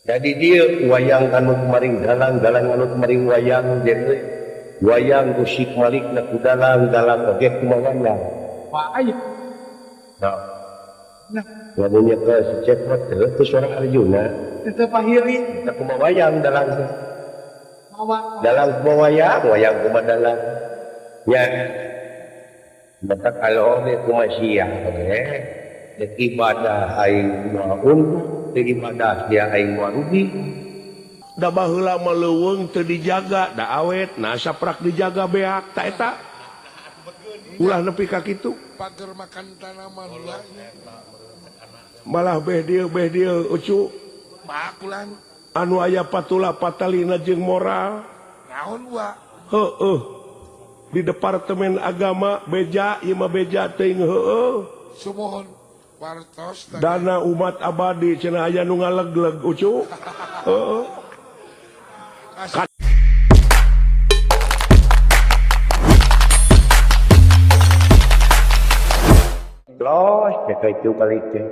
jadi dia wayang anu kemarin dalang anu kemarin wayang jadi wayang musik malik na ku dalang oge kumaha wayang ayo nah ngamunya ke secepot teu seorang Arjuna teu pahiri tak kumaha wayang dalang wayang kumaha dalang nya mata kalau kumaha sia ibadah aing untuk ibadah dia aing rugi da baheula mah leuweung teu dijaga da awet nah saprak dijaga beak ta eta ulah nepi ka kitu pager makan tanaman malah beh dieu ucu bakulan anu aya patula patalina jeung moral naon wa heueuh di departemen agama beja ieu mah beja teuing heueuh sumohon wartos dana umat abadi cenah aya nu ngalegleg ucu heeh los kayak itu balik teh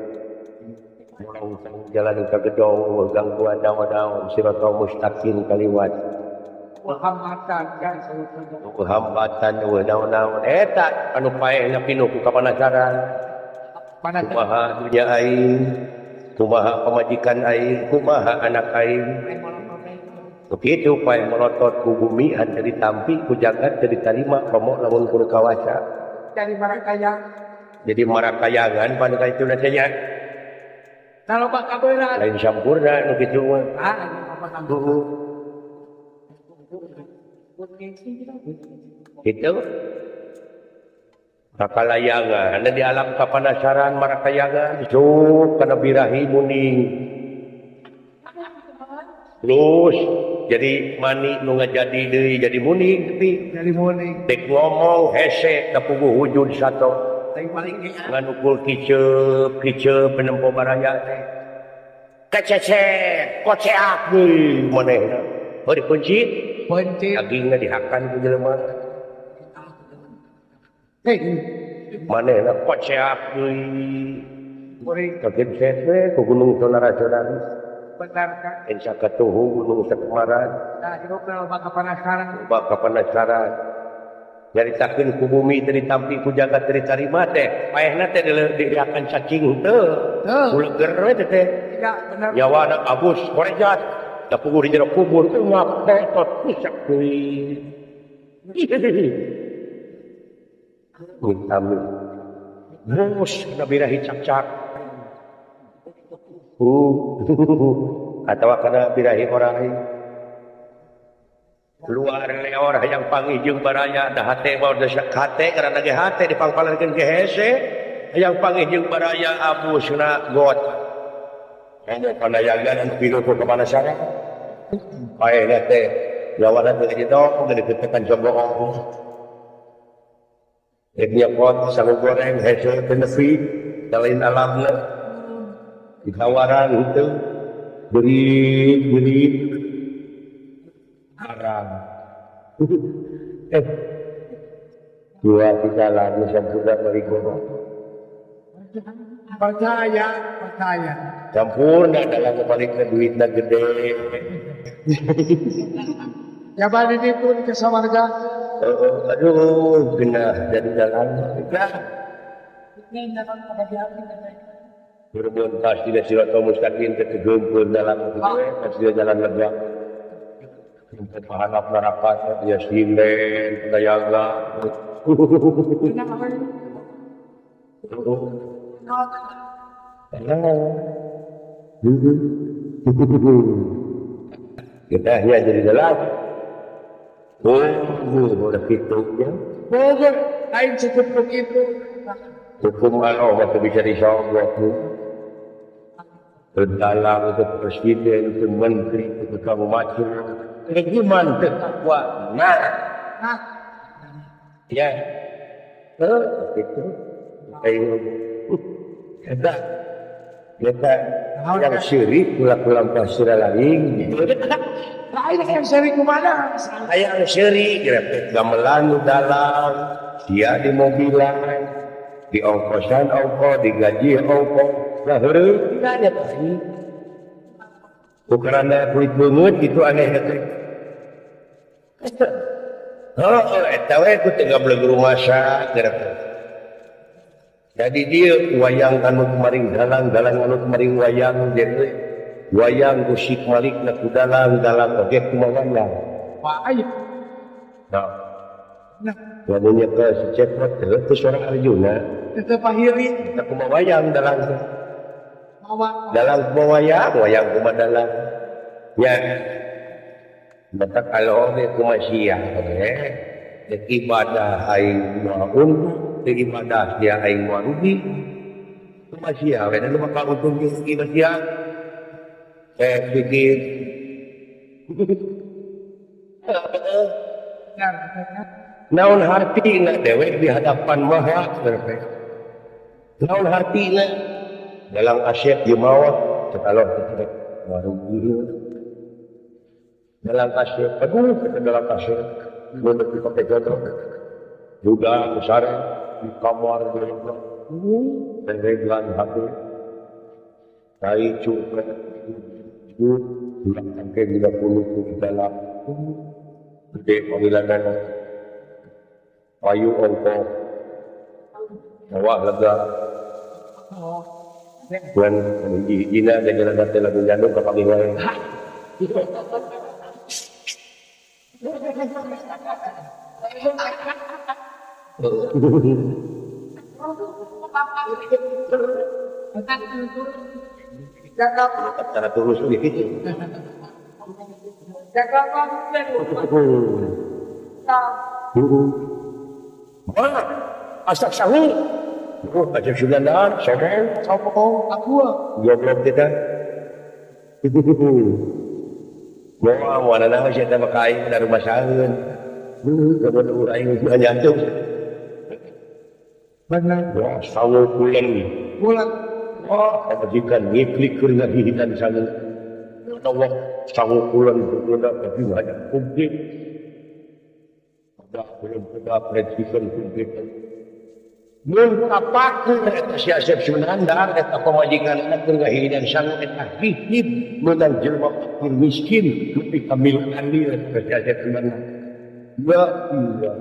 mau jalan ke gedong ganggu ada siratal mustaqim kaliwat hambatan naon eta anu paehna pinuh ku kapanasaran kumaha dunya aing kumaha pamajikan aing kumaha anak aing begitu paeh melotot ku bumi anu ditampi ku jagat teu ditarima komo lamun kudu kawasa jadi marakayangan pada kaitu nya kalau Pak Kabera lain sampurna nu kitu mah itu kakalayangan anda di alam kapanasaran marakayangan cuk kana birahi muning terus jadi mani nu ngajadi deui jadi muning tapi dari muning tek ngomong hese da puguh wujud sato ngan ukul kiceup penempo baraya teh kececet koceak deui manehna heuh dipencit dagingna dihakan ku jelema manehna koceak deui kececet we ku gunung saudara-saudara benar kan insya katuhu gunung Sakemaran nah itu loba kapanasaran nyaritakeun ku bumi teu ditampi ku jagat teu ditarima teh paehna teh diakan cacing teu uleger we teh nyawana abus korejat da puguh di jero kubur teh ngapetot pusak deui amin mus na birahi cak-cak atau kana birahi orang luar leor hayang pangijung baraya da hate mah da hate karena ge hate dipangpalankeun ke hese hayang pangijung baraya abusna got aya panayangan anu pinuh ku kapanasaran paehna teh jawaran teh ditong geus ditekan jombong dia pot sagu goreng hese teh nepi lain alamna ditawaran itu beri arang dua tiga lagi sudah berikut percaya campurna dalam baliknya duitnya gede ya balik itu ke samarga aduh kena jadi jalan Berbun pasti dah siratal mustaqim tergempur dalam pasti jalan lega. Pahalap narapat dia sinden dayaga. Kitanya jadi jalan. Udah fitungnya. Bogor, lain cukup begitu. Hukum Allah itu bisa disogok. Dalam itu presiden, itu menteri, itu kamu macam. Gimana takwa? Nah, ya, itu. Kita yang syirik pulang pasir lain. Lain yang syirik kemana? Yang syirik, gamelan dalam, dia di mobilan, di ongkosan ongkos, digaji ongkos. Nah, tidak ada tadi. Bukannya kulit banget gitu aneh teh. Oh, eta we ku teu gablek rumah sak gitu. Jadi dia wayang anu kemarin dalang anu kemarin wayang jadi wayang musik malikna ku dalang oge kumaha wayang. Wah, ayo. Nah, Nah, lamunnya ke si Cepot teu seorang Arjuna, itu pahiri. kita kumaha wayang dalang. Mawa. Dalang kumaha wayang kumaha dalang. Nya mata kalau oge kumaha sia oge. Dek ibadah aing moal untung, dek ibadah sia aing moal rugi. Kumaha sia we nu bakal untung rugi sia. Pikir Benar. naon hartina dewek di hadapan maha naon hartina dalam asyik di mawat kalau tidak baru dalam asyik aduh kita dalam asyik untuk dipakai jodoh juga besar di kamar dan reglan hati tai cukup bulan ke 30 dalam gede panggilan payu ongko bawah lega bulan hijina dan jalan dati lagu jandung ke pagi wae cara terus gitu mana asak sangu asak sudanan sadar Sopo aku. goblok kita mau mana nama saya tak pakai dari rumah sangun kemudian aing nyantung Benar. wah sangu kulen Bulan. wah majikan ngiklik keur hihitan sangu Allah sangu kulen berbeda tapi banyak publik ada belum presiden publik mun kapakeun eta si Asep Sunandar eta pamajikanna keur ngahidan sangu eta hihib meunang jelema fakir miskin nepi ka miluan dia si Asep Sunandar ya iya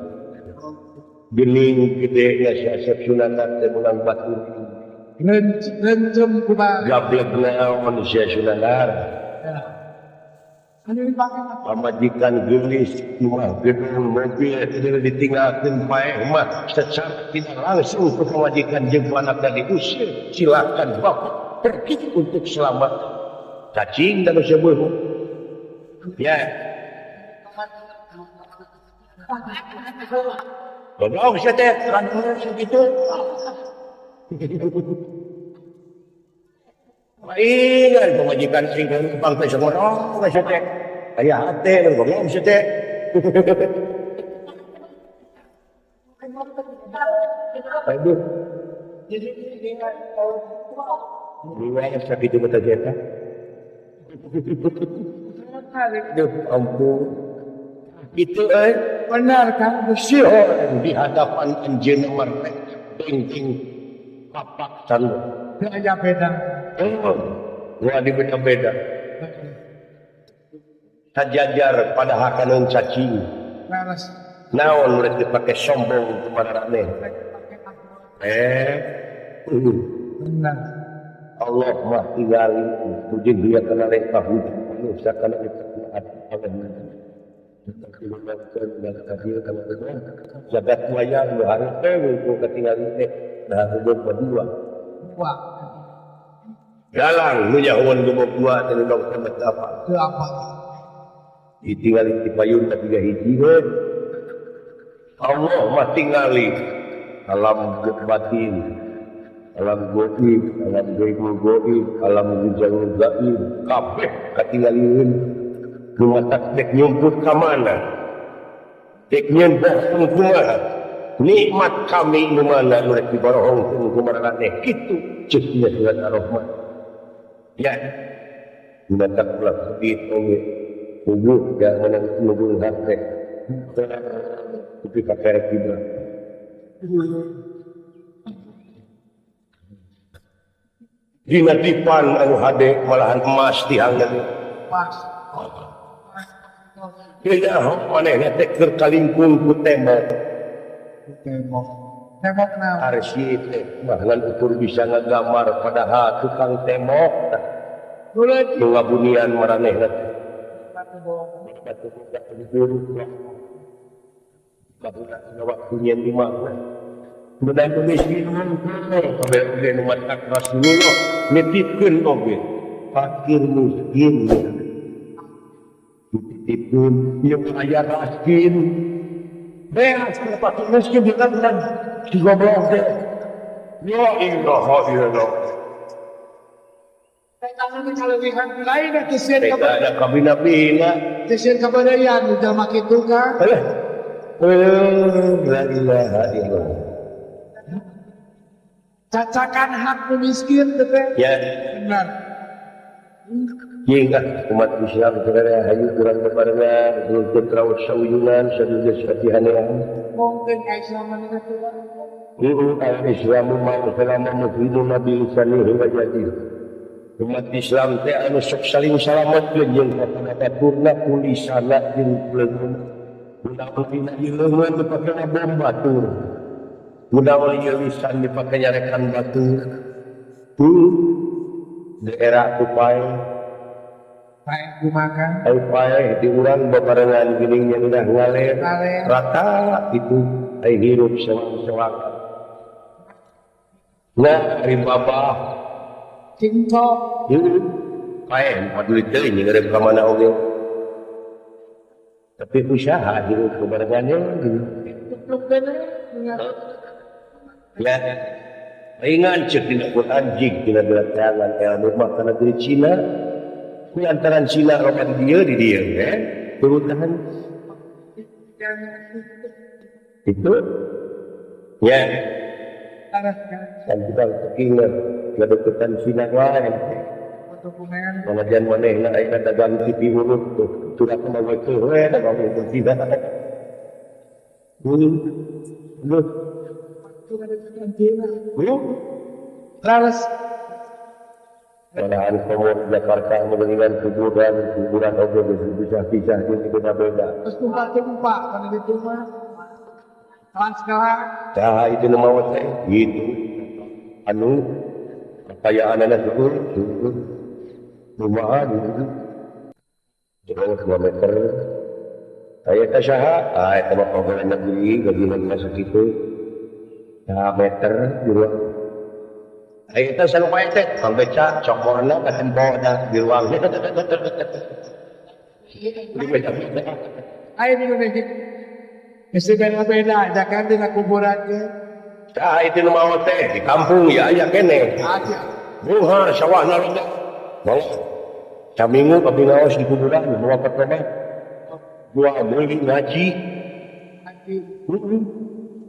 gening gede si Asep Sunandar teh meunang batu Lencem kuma. gablek naon si Sunandar Ano yung bakit? pamajikan gelis imah gedung mobil itu ditinggalkan pae mah secara tidak langsung ke pemajikan jeung anakna diusir silakan bapak pergi untuk selamat cacing dan sebeuh ya Bodoh bisa teh kan segitu Maingan pemajikan sing numpang teh sangorong geus teh. Aya hate nu goblok geus teh. Aduh. Riwayat sakitu mata jeta. Aduh ampun. Itu Benar kan? sih di hadapan anjeun martek tingting papak sandu. Gaya beda. Wah beda-beda. Sajajar pada hakaneun cacing. Laras. Naon urang dipake sombong kumaraneh. Benar. Allah mah tinggali puji dia kana lain kahujud manusia kana ketaat Allah. Jagat wayang lu harus teu ketinggalan teh dah hubung berdua. Wah. Dalang nu nyahoan gembok dua teh dong tempat apa? Itu apa? Ditinggali ti payun tapi gak hiji heun. Allah mah tingali alam batin, alam goib, alam goib, alam hujang gaib, kabeh katinggalieun. Kumatak dek nyumput ka mana? Dek nyeunbohkeun kumaha? Nikmat kami nu mana nu rek dibarohongkeun kumaraneh kitu ceuknya surat Ar-Rahman. Ya. Kumatak ulah sedih oge. Ubuh gak menang nubul hati. Tapi pakai kiblat. Dina dipan anu hade malahan emas diangkat. Pas. Tidak, manehna teh keur kalingkung ku tembok. Tembok. Tembok naon? Arsip teh baheula ukur bisa ngagambar padahal tukang tembok. Nuleun Nu ngabunian maranehna teh. batu bohong. Batu budak diburu. Babudak waktunya di mana? Benar miskin kabeh oge nu matak Rasulullah nitipkeun oge. Fakir miskin. Dititipkeun ieu aya raskin. Beas ka fakir miskin dengan si goblok teh. Ya ilaha illallah. Tangan ini kalebihan lain atuh sieun Tega ada kabina-bina. Sieun kabadayaan udah make kitu ka. La ilaha illallah. Cacakan hak nu miskin teh teh. Ya, Benar. jingga umat Islam sebenarnya hayu kurang bebarengan, untuk terawat sauyunan, sadudes fatihanean. Mungkin Islam ini tuh. Al-Islamu ma'usalama muslimun nabi lisanihi wa jadih. Umat Islam teh anu sok saling salametkeun jeung baturna kulisana jeung leungeun. Mudah-mudahan ieu leungeun dipakena bom batur. Mudah-mudahan ieu lisan dipake nyarekan batur. Daerah Tupai, Baik gumakan. Tupai di urang bebarengan geuning nyandah ngaler. Rata itu ai hirup sewang-sewang. Nah, ribabah Cinta. Paen, paduli teuing ngeureup ka mana oge. Tapi usaha hirup kebarengannya Tutup bener. ya. Ingat cek dina Quran jig dina belakangan ilmu mah kana negeri Cina. Ku antaran Cina roma di dieu turutan. Itu ya. Dan kita ingat kedeketan Cina lain. Dokumen. Pengajian manehna aya dagang TV huruf tuh. Sudah kena weke we ngomong tidak. Lu. Laras. Malahan komod Jakarta mendengar kuburan oge bisa-bisa jeung beda-beda. Terus tumpak kana ditu mah. Kawan segala. Tah itu nama teh gitu. Anu kekayaanana syukur. Rumahan gitu. Jauh 2 meter. Aya teh saha? Eta mah panggolan negeri gajinan masuk itu. 2 meter juga. Aya teh salumayan teh pambeca cokorna ka tempona di ruang. Di beda-beda. Ayo di Indonesia. Mesti beda-beda, jangan di kuburannya. Tah itu nama teh di kampung ya aya kene. Aja. Buha sawahna loba. Mau saminggu kabeh ngaos di kuburan bawa pertama. Gua beli ngaji. Nanti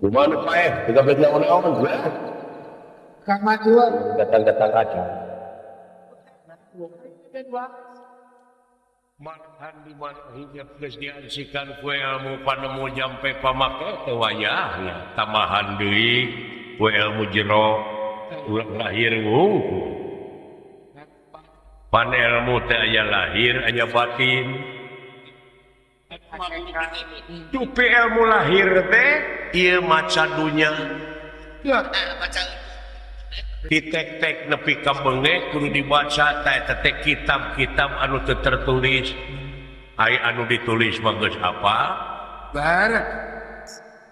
Gimana pae? 13 naon-naon gua. Kang Majuan. Datang-datang aja. Marhan di mana hingga geus diansikan kue ilmu panemu jampe pamake teu wayahna tambahan deui kue ilmu jero urang lahir wungkul. Pan ilmu teh aya lahir aya batin. Dupi ilmu lahir teh ieu maca dunya. Ya, Ditek-tek nepi ka beunge kudu dibaca eta teh kitab-kitab anu teu tertulis. Ai anu ditulis mah geus apa? barat.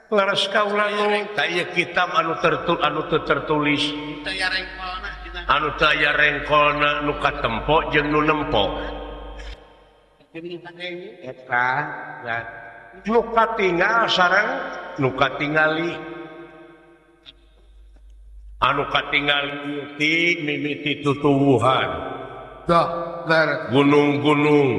Laras kaula nu teu kitab anu teu tertulis. Anu teu aya rengkolna nu katempo jeung nu nempo. Eta nu katingal sareng nu katingali. Anu katingali ti mimiti tutuwuhan. Dah, barat. Gunung-gunung,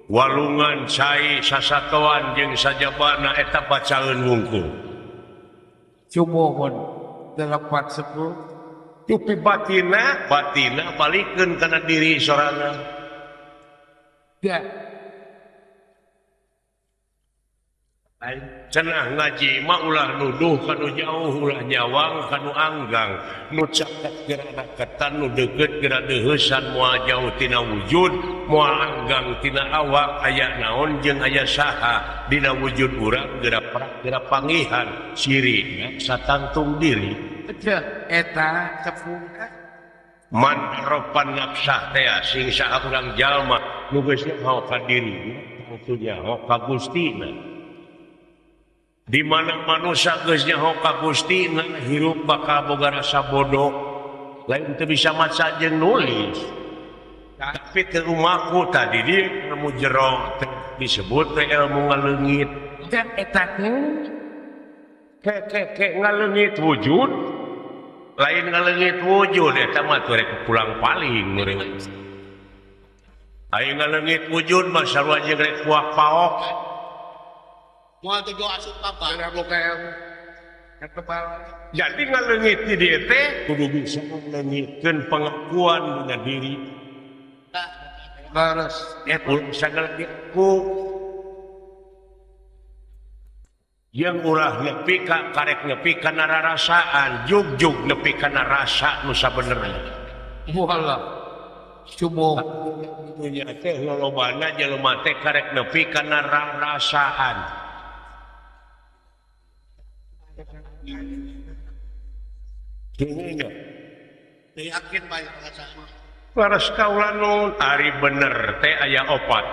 walungan cai sasatoan jeung sajabana eta bacaeun wungkul. Cumohon 810. Tupi batina balikeun kana diri sorangan. Ya. cenah ngaji mah ulah nuduh kanu jauh ulah nyawang kanu anggang nu caket geura deketan nu deukeut geura deuheusan moal jauh tina wujud moal anggang tina awak aya naon jeung aya saha dina wujud urang geura prak geura pangihan sirina satantung diri eta cepungan man aropan nafsah teh sing saha urang jalma nu geus nyaho ka diri itu nyaho ka Gustina. Di mana manusia geus nyaho ka Gustina hirup bakal boga rasa bodoh lain teu bisa maca jeung nulis tapi teu umaku tadi di ilmu jero disebut teh ilmu ngaleungit eta ke ngaleungit wujud lain ngaleungit wujud eta mah teu rek pulang paling meureun aya ngaleungit wujud mah sarua jeung rek kuak paok Mau tujuh asup apa? Jadi ngaleungit di dieu teh kudu bisa ngaleungitkeun pengakuan dina diri. Laras Ulah bisa ngaleungitku yang ulah nepi ka karek nepi kana rarasaan, jugjug nepi kana rasa nu sabenerna. muhalah subuh Dunya teh lolobana jelema teh karek nepi kana rarasaan. Gini Yakin banyak rasa. laras kaula nun ari bener teh aya opat.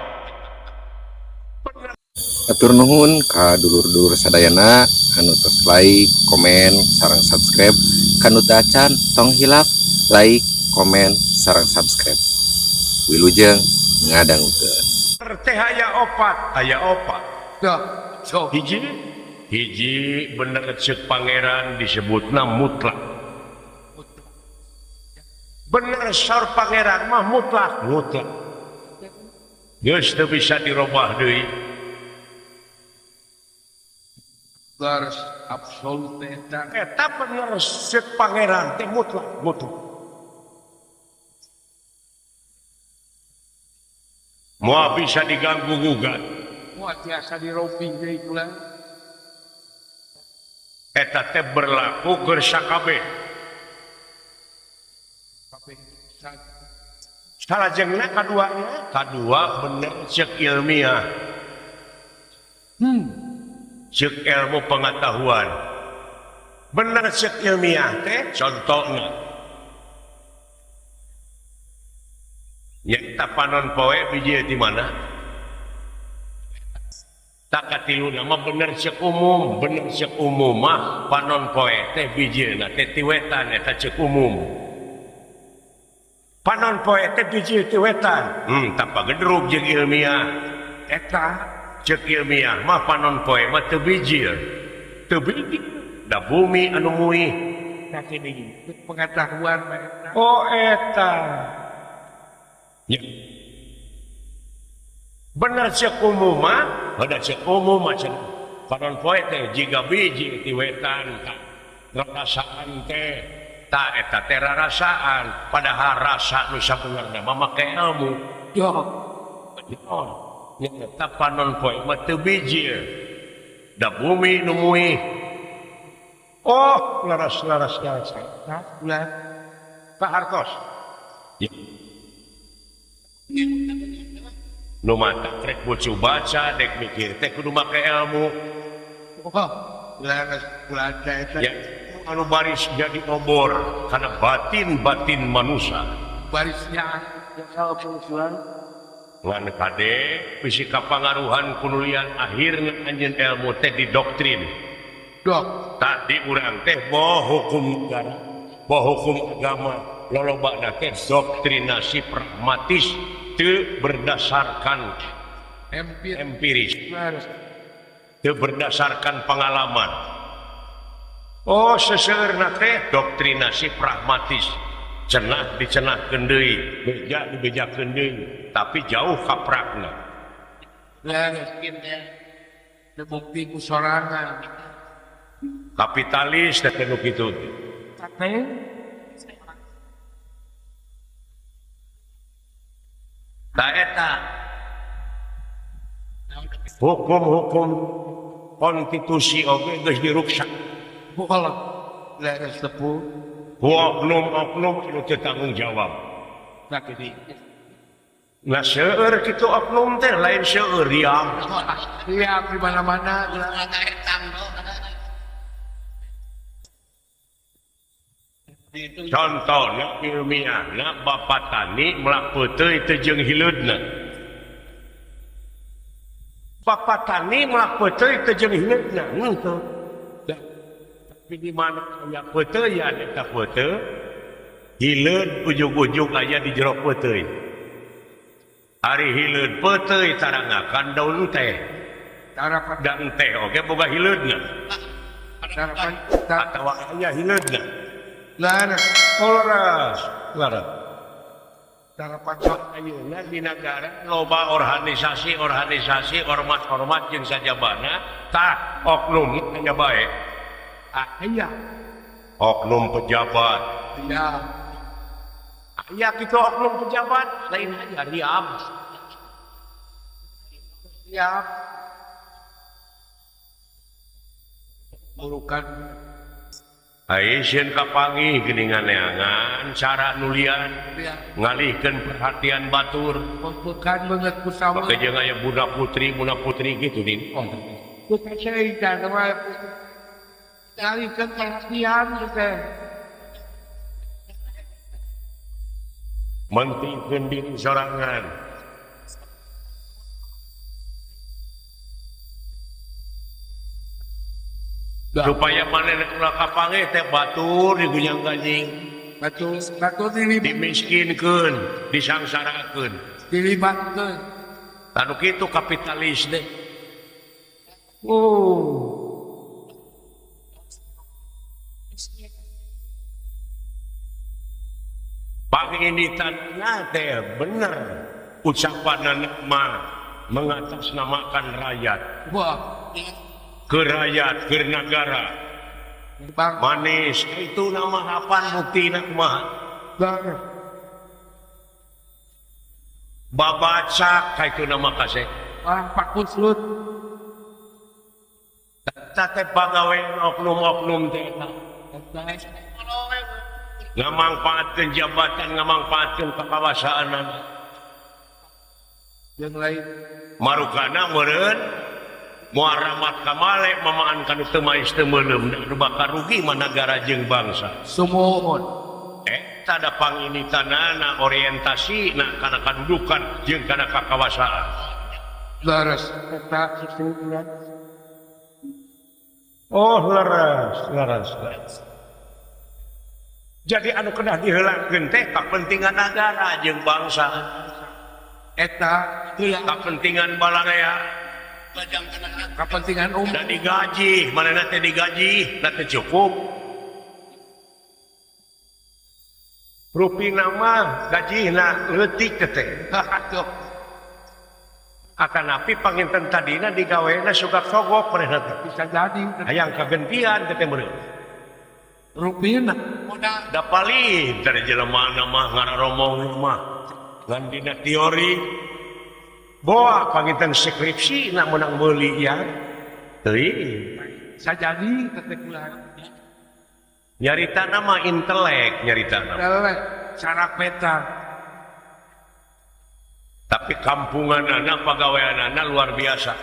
Atur nuhun ka dulur-dulur sadayana anu tos like, komen, sareng subscribe. Kanu teu acan tong hilap like, komen, sareng subscribe. Wilujeng ngadangukeun. Teh aya opat. dah so Hiji bener ceuk pangeran disebutna mutlak. Bener sar pangeran mah mutlak. Geus teu bisa dirobah deui. laras absolut eta Eta bener ceuk pangeran teh mutlak. Moal bisa diganggu gugat. muat biasa diroping deui kula Eta teh berlaku keur sakabeh. tapi Salajengna kadua bener ceuk ilmiah. Ceuk ilmu pengetahuan. Bener ceuk ilmiah teh contohna. Nya panon poe biji di mana? Tak katilu nama bener ceuk umum mah panon poe teh bijieuna teh ti wetan eta ceuk umum. Panon poe teh biji ti wetan. Tanpa gedrug jeung ilmiah. eta Ceuk ilmiah mah panon poe mah teu biji. Da bumi anu muih. kaki deui pengetahuan mereka Oh eta. Ya. Bener ceuk umum mah, ada ceuk umum macam panon poe teh jiga biji ti wetan rarasaan teh ta eta teh rarasaan padahal rasa nu sabenerna mah make ilmu. yo Nya eta panon poe mah teu biji. Da bumi nu muih. Oh, laras. nah ulah Pak Hartos. Ya. Nu mata rek bucu baca dek mikir teh kudu make ilmu. oh laras ulah eta Ya, anu baris jadi obor karena batin manusia. barisnya yang salah pengusulan Ngan kade bisi kapangaruhan kunulian akhirnya anjeun ilmu teh didoktrin. dok Tadi urang teh boh hukum negara, boh hukum agama, lolobana teh doktrinasi pragmatis teu berdasarkan empiris, laras teu berdasarkan pengalaman. Oh, seseueurna teh doktrinasi pragmatis. Cenah dicenahkeun deui, beja dibejakeun deui, tapi jauh kaprakna. laras kieu terbukti ku sorangan Kapitalis teh nu kitu. katanya Ta eta hukum-hukum konstitusi oge geus diruksak Bolak. Leres tepuh. ku oknum-oknum anu teu tanggung jawab. Sakit. Nah seueur kitu oknum teh lain seueur riam. Iya, di mana-mana. Ada etang do. Itu Contohna ilmiahna Bapak Tani melak peuteuy teu jeung hileudna. Bapak Tani melak peuteuy teu jeung hileudna. Henteu. Tapi di mana aya peuteuy ya eta peuteuy? Hileud ujug-ujug aya di jero peuteuy. Ari hileud peuteuy tarangakan daun teh. Harapan. Da teh oge boga hileudna. Harapan. Atawa aya hileudna. Laras. Laras. Harapan. Ayeuna di negara loba organisasi ormas-ormas jeung sajabana tah oknum aya bae. Iya. Oknum pejabat. Iya. Aya kitu oknum pejabat lain aja riam. Siap. Burukan. Aisieun kapanggih geuningan neangan cara nulian ngalihkeun perhatian batur. Bukan banget kusama. Maka jeung aya budak putri gitu nih. Kita cerita sama alihkan perhatian kita. Mentingkeun diri sorangan. Supaya manehna ulah kapanggih teh batur digunyang gajing. Batu Dimiskinkeun, disangsarakeun. dilibatkan. Anu kitu kapitalis deh. Panginitanna teh bener ucapanna mah mengatasnamakan rakyat. Wah, Ke rakyat, ke negara. bang, Manis itu nama hapan buktina kumaha. bang, Babacak itu nama kasih. Pak Kuslut, Tete pagawe oknum-oknum teh ngamangpaatkeun jabatan, ngamangpaatkeun kekuasaan. yang lain, Marukana meureun moal ramat kamale mamaan kanu teu mais teu meulem da bakal rugi mah negara jeung bangsa. Sumohon, Eta da panginitanana orientasi na kana kadudukan jeung kana kakawasaan. laras, kita sesuatu. Oh leres. Jadi anu kedah diheulangkeun teh kapentingan negara jeung bangsa. Eta, Kapentingan balarea kepentingan umum, dan digaji, manehna teh digaji, da teu cukup. Rupina mah gajina leutik teh. Akan api panginten tadina digawena sugak sogok manehna teh. bisa jadi, Hayang kagentian teh meureun. Rupina, Da paling dari jelema mah ngararomong mah ngan dina teori boa panginten skripsi na menang meuli ya teuing bisa jadi, ketegulan, nyaritana mah intelek nyaritana adalah cara peta, tapi kampunganana pagaweanana luar biasa.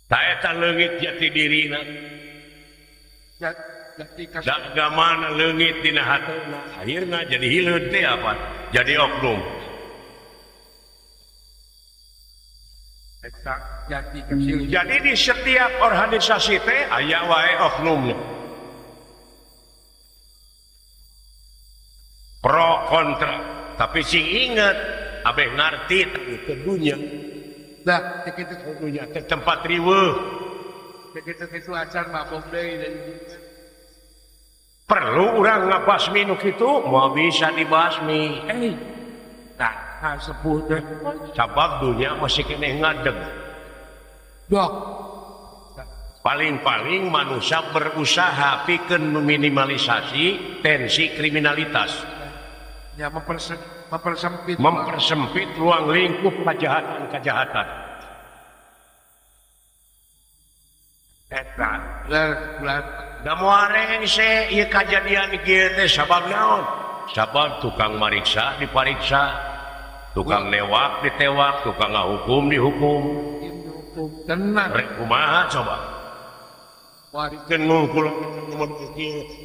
Ta eta leungit jati dirina jadi da agamana leungit dina hateuna akhirna jadi hileud teh apa jadi oknum. Eta jadi kecil, Jadi di setiap organisasi teh aya wae oknumna. Pro kontra, tapi sing inget abeh ngarti itu dunya. dah, begitu, Dunya teh tempat riweuh. begitu acar mabok deui dan Perlu urang ngabasmi nu kitu, moal bisa dibasmi. nah, sebut deh, Sabab dunya masih keneh ngadeg. dok, Paling-paling manusia berusaha pikeun meminimalisasi tensi kriminalitas. ya mempersempit, Mempersempit ruang lingkup kejahatan-kejahatan. eta Bulan da moareng se ieu kajadian kieu teh sabab naon sabab tukang mariksa dipariksa tukang newak ditewak tukang ngahukum dihukum hukum tenang. rek kumaha coba Warikeun ngungkul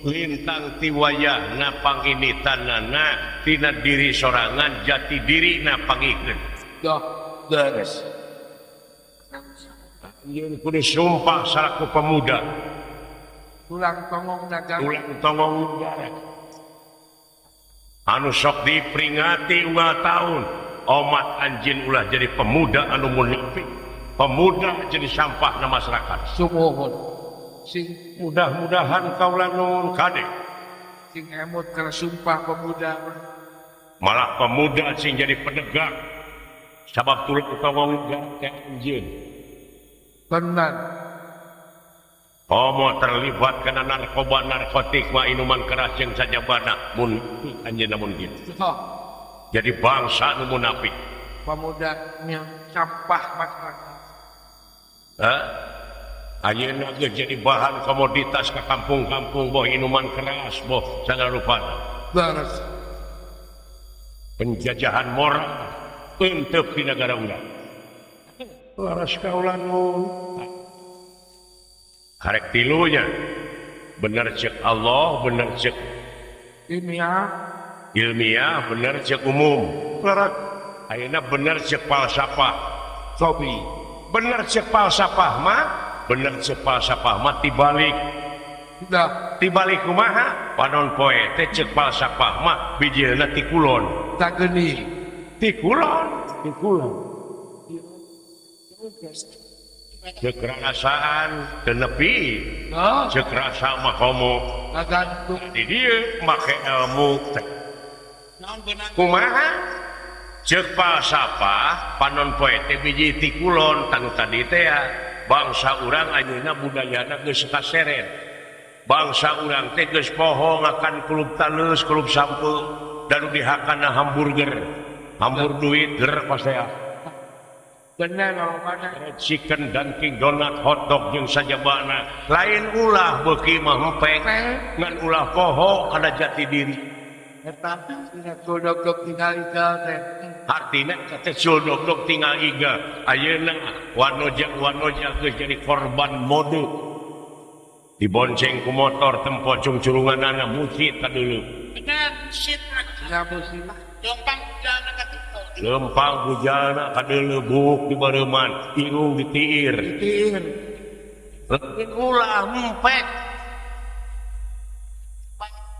lintang ti wayahna panginitanana tina diri sorangan jati dirina pangikeun doh beres. ieu kudu sumpah salaku pemuda Tulang tongong dagang. ulang tongong negara anu sok diperingati unggal tahun omat anjeun ulah jadi pemuda anu munafik pemuda jadi sampah na masyarakat Sumuhun. Sing mudah-mudahan kaula nun kade sing emot karena sumpah pemuda. malah pemuda sing jadi penegak sabab tulang tongong negara anjeun Benar. Homo terlibat kena narkoba narkotik mah inuman keras yang saja bana mun anjeun namun kitu Doh jadi bangsa nu munafik pemuda yang sampah masyarakat. Ayeuna geus jadi bahan komoditas ke kampung-kampung boh inuman keras boh sagala rupana Beres. penjajahan moral eunteup di negara urang laras kaula nun karek tilunya bener cek Allah bener cek ilmiah bener cek umum laras ayeuna bener cek falsafah sobi bener cek falsafah mah bener cek falsafah mah tibalik Dah tibalik kumaha panon poe teh cek falsafah mah bijilna ti kulon tak geni. ti kulon cek rasaan teu nepi Doh cek rasa mah homo dagang tuh. di dieu make ilmu teh Naon beunang kumaha cek falsafah panon poe teh biji ti kulon tanu tadi teh bangsa urang ayeuna budayana geus kaseren bangsa urang teh geus poho ngakan klub taleus klub sampeu dan dihakana hamburger duit ger pasea Benar kalau mana. chicken Dunkin donat hotdog jeung sajabana lain ulah beuki mah empeng ngan ulah poho kada jati diri Eta tidak kodok tinggal igal teh. artina kata suldog tinggal iga ayeuna wanoja geus jadi korban mode dibonceng ku motor tempo cungcurunganana musit kadeuleu benar shit Ya musim. jompang jalan ka TikTok. lempang bujana kadeuleu buk di bareuman irung ditiir Tiir. ulah empek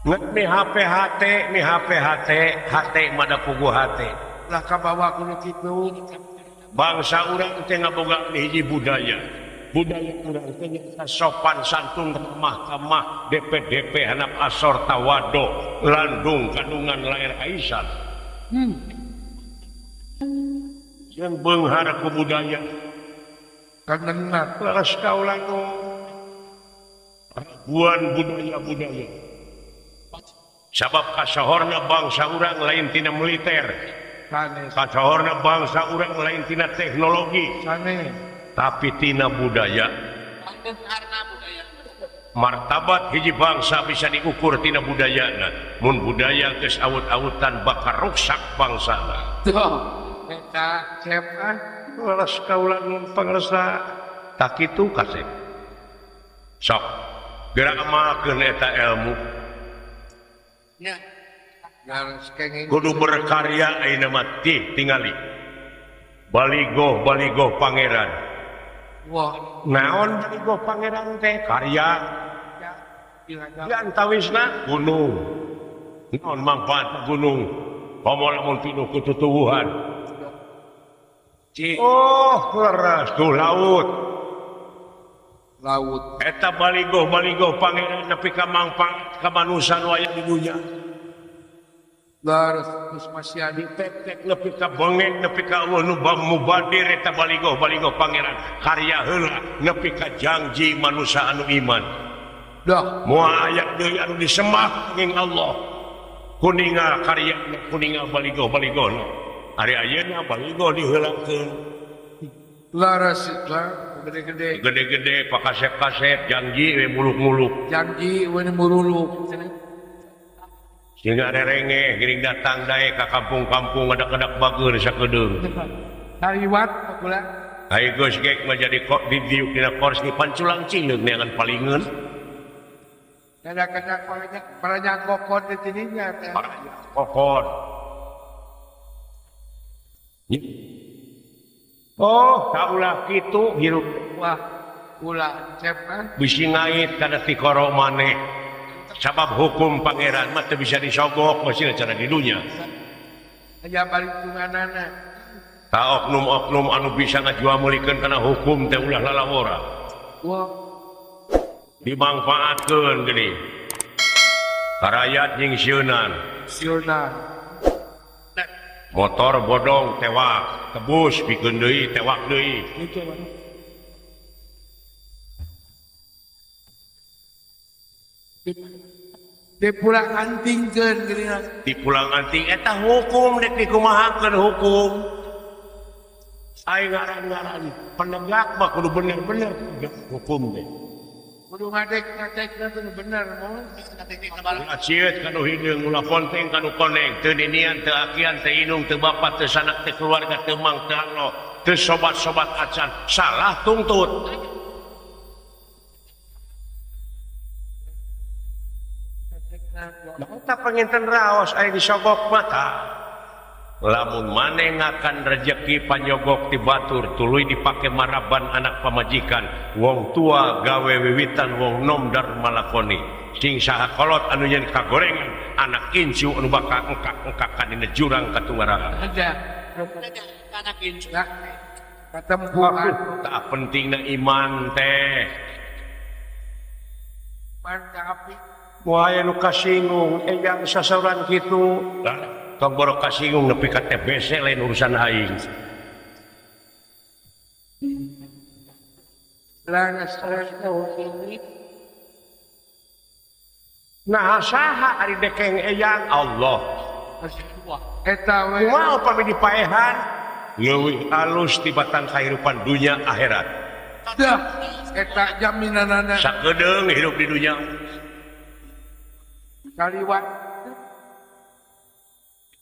nget mi HP HT mada pugu HT Lah kabawa kuno kitu. bangsa urang teh ngaboga hiji budaya urang teh nyaeta sopan santun ramah tamah DP hanap asor tawado landung kandungan lair aisyah yang beunghar ku budaya Kangenna. laras kaula nu raguan budaya sabab kasohorna bangsa urang lain tina militer Sanes. kasohorna bangsa urang lain tina teknologi Sanes. tapi tina budaya Pangkeun karena budaya. martabat hiji bangsa bisa diukur tina budayana mun budaya geus awut-awutan bakal rusak bangsana Tuh. Eta siapa? laras kaula nun pangresa tak kitu kasep sok gerak amalkeun eta ilmu Ya. Garis kenging. kudu berkarya ayeuna mah tingali baligo pangeran Wah. naon baligo pangeran teh karya Ya. Ilaga. di antawisna gunung naon manfaat gunung komo lamun pinuh ku tutuwuhan oh leres tuh laut Laut. eta baligo pangeran nepi ka mangpaat ka manusia nu aya di dunya Garis. Terus masih ada. tek nepi ka bengek nepi ka Allah nu mubadir eta baligo pangeran karya heula nepi ka janji manusia anu iman Dah. moal aya deui anu disembah ing Allah kuningal karya kuningal baligo ari ayeuna baligo diheulakeun Laras iklan. gede-gede. gede-gede pak kaset-kaset janji muluk-muluk Janji wani muruluk. sehingga rerenge giring datang dae ka kampung-kampung ada-kadak bager sakedeung Taliwat pula. ai geus gek mah jadi kok di diuk dina kors ni panculang cileug neangan palingeun Kadang-kadang paranya kokot di sininya. kokot oh kaulah kitu hirup Wah, pula cep kan. bisi ngait kana ti koro maneh sabab hukum pangeran mah teu bisa disogok masih cara di dunya Aja balik tunganana. ta oknum-oknum anu bisa ngajuamulikeun kana hukum teh ulah lalawora Wah, dimanfaatkeun geuning karayat jeung sieunan siona. motor bodong tewak tebus pikeun deui tewak deui Itu mah. Dia pulang antingkeun geuning. dipulang anting eta hukum dek dikumahakeun hukum ai ngaran-ngaran penegak mah kudu bener-bener hukum teh Kudu ngadek-ngadek itu bener mau. Acieut kanu hideung ulah ponteng kanu koneng teu ninian teu akian teu inung teu bapak teu sanak teu keluarga teu mang teu alo teu sobat-sobat acan salah tuntut Mata penginten raos aya disogok mata lamun maneh ngakan rejeki panyogok ti batur tuluy dipake maraban anak pamajikan wong tua gawe wiwitan wong nom dar malakoni sing saha kolot anu nyen kagorengan anak incu anu bakal engkak-engkakan dina jurang katungarahan Ada. Anak incu. Ya. Ketempuhan. tak pentingna iman teh Pancapi. wahai nu kasinggung eyang sasauran kitu tong borok kasinggung nepi ka TBC lain urusan aing nah saha ari dekeng eyang Allah Eta we. kumaha upami dipaehan leuwih alus ti batang kahirupan dunia akhirat Dah. Eta jaminanana. sakedeung hidup di dunia Kaliwat.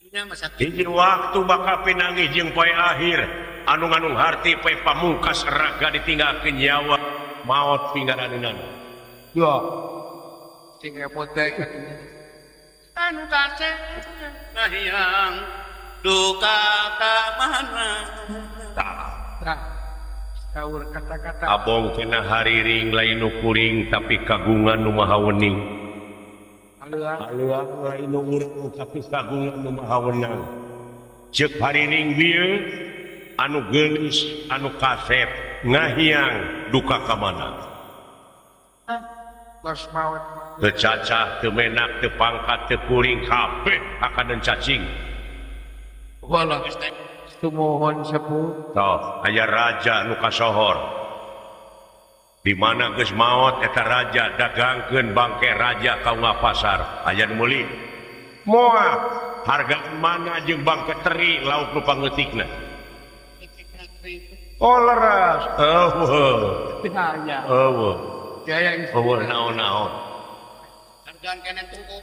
Dunia masa hiji waktu bakal pinanggih jeung poe akhir anu nganung harti poe pamungkas raga ditinggalkeun nyawa maot pinggaraneunan Yo. Sing epotek. anu kasih ngahiang duka kamana. Nah. Kaur kata-kata. abong kena hariring lain nu kuring tapi kagungan nu maha wening aleuang lain nu urang tapi kagungan nu maha wenang ceuk hariring bieu anu geulis anu kasep ngahiang duka ka mana Los maut. teu cacah teu menak teu pangkat teu kuring kabeh akadeun cacing Wala. Tumuhun sepuh. toh aya raja nu kasohor di mana geus maot eta raja dagangkeun bangke raja kaunga pasar aya nu meuli moal harga mana jeung bangke teri lauk nu pangleutikna oh leras Hanya. Jaya naon-naon Hargaan kena tunggu.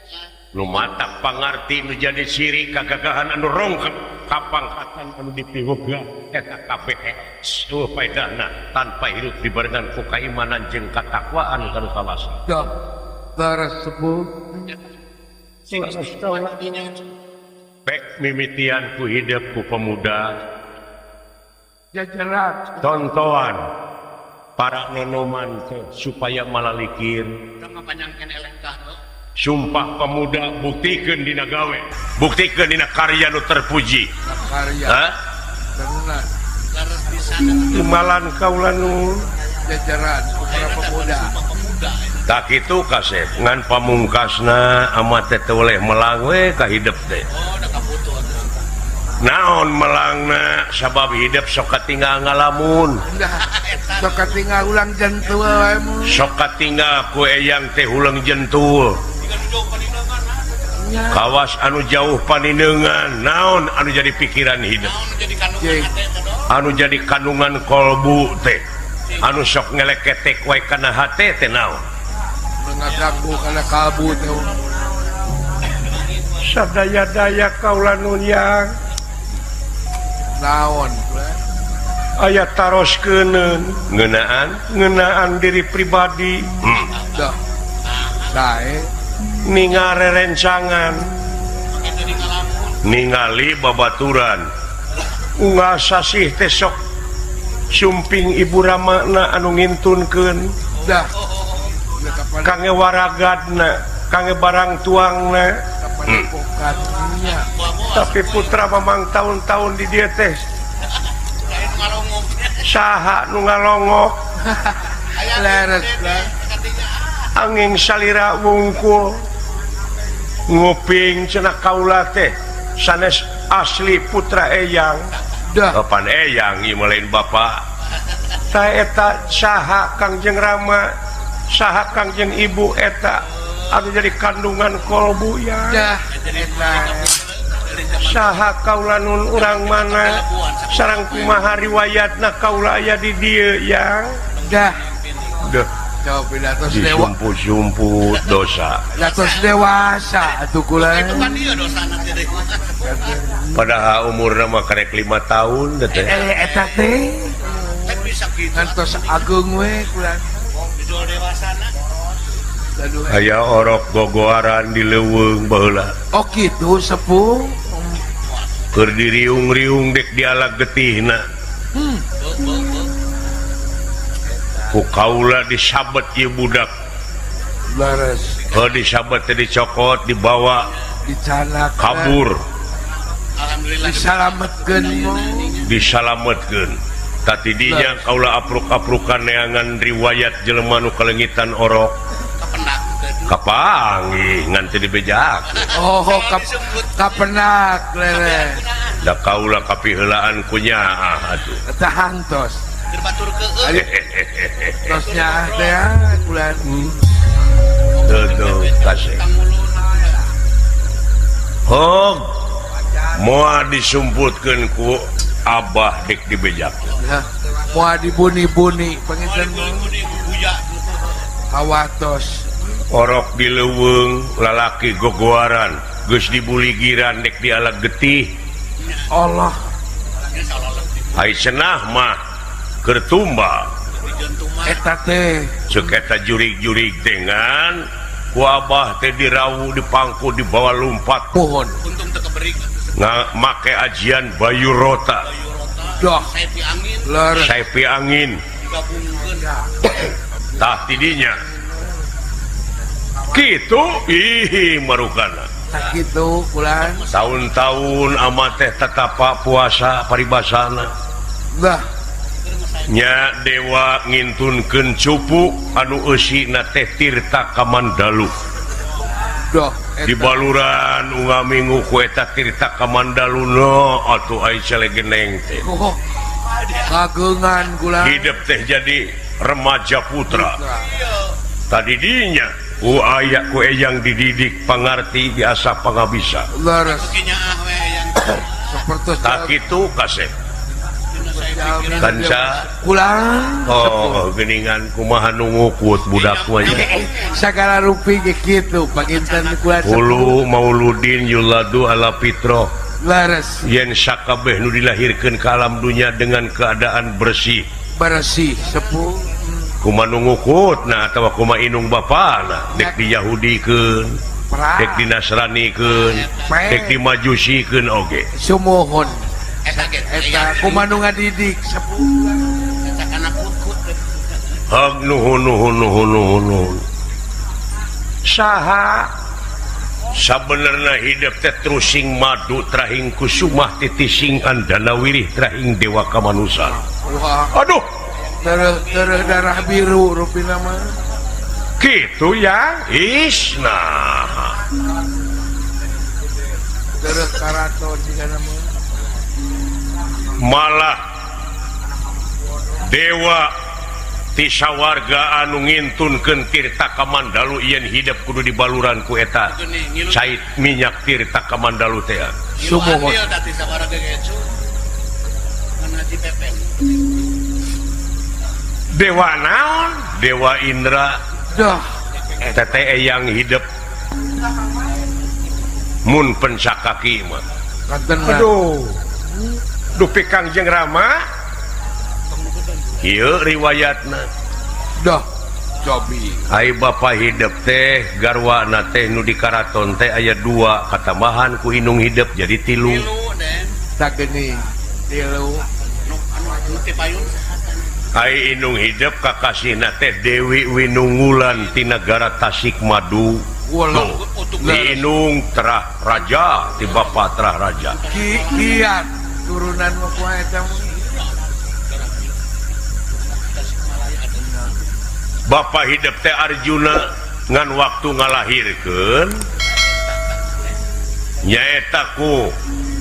nu matak pangarti nu jadi ciri kagagahan anu rongkep kapangkatan anu dipiwuga eta kabeh paedahna tanpa hirup dibarengan ku kaimanan jeung katakwaan kanu salasa Dah. Laras sepuh. pek mimitian ku hidup ku pemuda Jajaran. tontoan para nonoman teh supaya malalikir Sama panjangkan elengkah lo. sumpah pemuda buktikeun dina gawe buktikeun dina karya nu terpuji Karya. ha Karuna. Laras di sana. imalan kaula nu Jajaran. Para pemuda. Pemuda. tak kitu kasep ngan pamungkasna amat teh teu oleh melang we ka hidup teh Oh, udah kaputuh. naon melangna sabab hidup sok katinggal ngalamun Dah. Sok tinggal ulang jantua wae mu. sok katinggal ku eyang teh huleung jentul Tinggal duduk panindangan. kawas anu jauh panindeungan naon anu jadi pikiran hidup Naon jadi kandungan Jeng. hati itu dong. anu jadi kandungan kolbu teh anu sok ngeleketek wae kana hate teh naon Mengadangku karena kalbu teh. sadaya-daya kaula nunyang Naon. aya taroskeun ngeunaan diri pribadi Dah. Sae. ningali rencangan ningali babaturan unggal sasih teh sok sumping ibu ramana anu ngintunkeun Dah. kange waragadna kange barang tuangna Kapan pokatnya. tapi putra mamang tahun-tahun di dieu teh saha nu ngalongok Leres lah. angin salira wungkul nguping cenah kaula teh sanes asli putra eyang Dah. kapan eyang ieu lain bapak ta eta saha Kangjeng Rama saha Kangjeng Ibu eta anu jadi kandungan kolbu ya Dah. Eta. saha kaula nun urang mana sareng kumaha riwayatna kaula aya di dieu yang Dah. deuh Coba pidatos dewa. disumput-sumput dosa Pidatos dewasa atuh kula. Itu kan dia dosana teh deui. padahal umurna mah karek 5 tahun teh Eta teh. Kan bisa gitu. Ngantos agung we kula. Jual dewasana. Aduh. aya orok gogoaran di leuweung baheula Oh gitu sepuh. keur diriung-riung dek dialag getihna ku kaula disabet ieu budak Leres. disabet teh dicokot dibawa Dicanak. kabur Alhamdulillah. Disalametkeun mo. disalametkeun tatidinya kaula apruk-aprukan neangan riwayat jelema nu kalengitan orok Kepenak. kapangi ngan teu dibejak Oh kapenak leres. da kaula kapiheulaan ku nyaah atuh Eta hantos. Dibaturkeun. Tosnya teh kula. teu kasih hog moal disumputkeun ku abah dek dibejak Nah, moal dibuni-buni panginten mo. Kawatos. orok di leuweung lalaki gogoaran geus dibuligiran dek dialag getih Allah. ai cenah mah keur tumbal Eta teh. ceuk eta jurig-jurig dengan ku abah teh dirawuh dipangku dibawa lumpat Pohon. Untung teu kebering. make ajian bayu rota Dah. Saepi angin Leres. saipi angin digabungkeun. tah tidinya kitu ih marukana Sakitu kula. tahun-tahun amat teh tatapa puasa paribasana Dah. nya dewa ngintunkeun cupu anu eusina teh Tirta Kamandalu Dah. di baluran unga minggu ku eta Tirta Kamandalu no atuh ai celegeneng teh Oh. Kagungan kula. hidup teh jadi remaja putra tadi dinya aya ku eyang dididik pangarti biasa pangabisa Leres. Kinyaah we yang Seperti tak kitu kasep kanca kula. oh geningan kumaha nu ngukut budak wanya Sagala rupi ge kitu panginten kula. hulu mauludin yuladu ala fitro Leres. yen sakabeh nu dilahirkeun ka alam dunya dengan keadaan bersih Bersih sepuh. kumaha nu ngukut nah atawa kumaha inung bapana dek di Yahudikeun dek di Nasranikeun dek di Majusikeun oge Sumohon. eta ge Eta kumanung ngadidik sepuh. eta kana kut-kut. hag nuhun saha sabenerna hidup teh trusing madu trahing kusumah titising andana wirih trahing dewa kamanusan Wah. aduh Terus darah biru rupina mah. gitu ya isna Terus karaton juga nama. malah dewa tisa warga anu ngintunkeun Tirta Kamandalu yen hidup kudu di baluran ku eta cait minyak Tirta Kamandalu teh Sumohon. Adil tadi sabaraga gecu. Ngan haji pepen. Dewa naon Dewa Indra Dah. tete yang hidup mun pencakaki mah Katena. aduh dupi Kangjeng Rama ieu riwayatna Dah. Cobi. ai bapa hidup teh garwana teh nu di karaton teh aya 2 katambahan ku inung hidup jadi 3 Tilu den. Tak geuning. Tilu. Anu teh payun. ai inung hidup kakasihna teh Dewi Winungulan ti negara Tasikmadu Ulah. di inung terah raja ti bapa terah raja Kiat turunan mah ku eta mah. Bapak hidup teh Arjuna ngan waktu ngalahirkeun nyaeta ku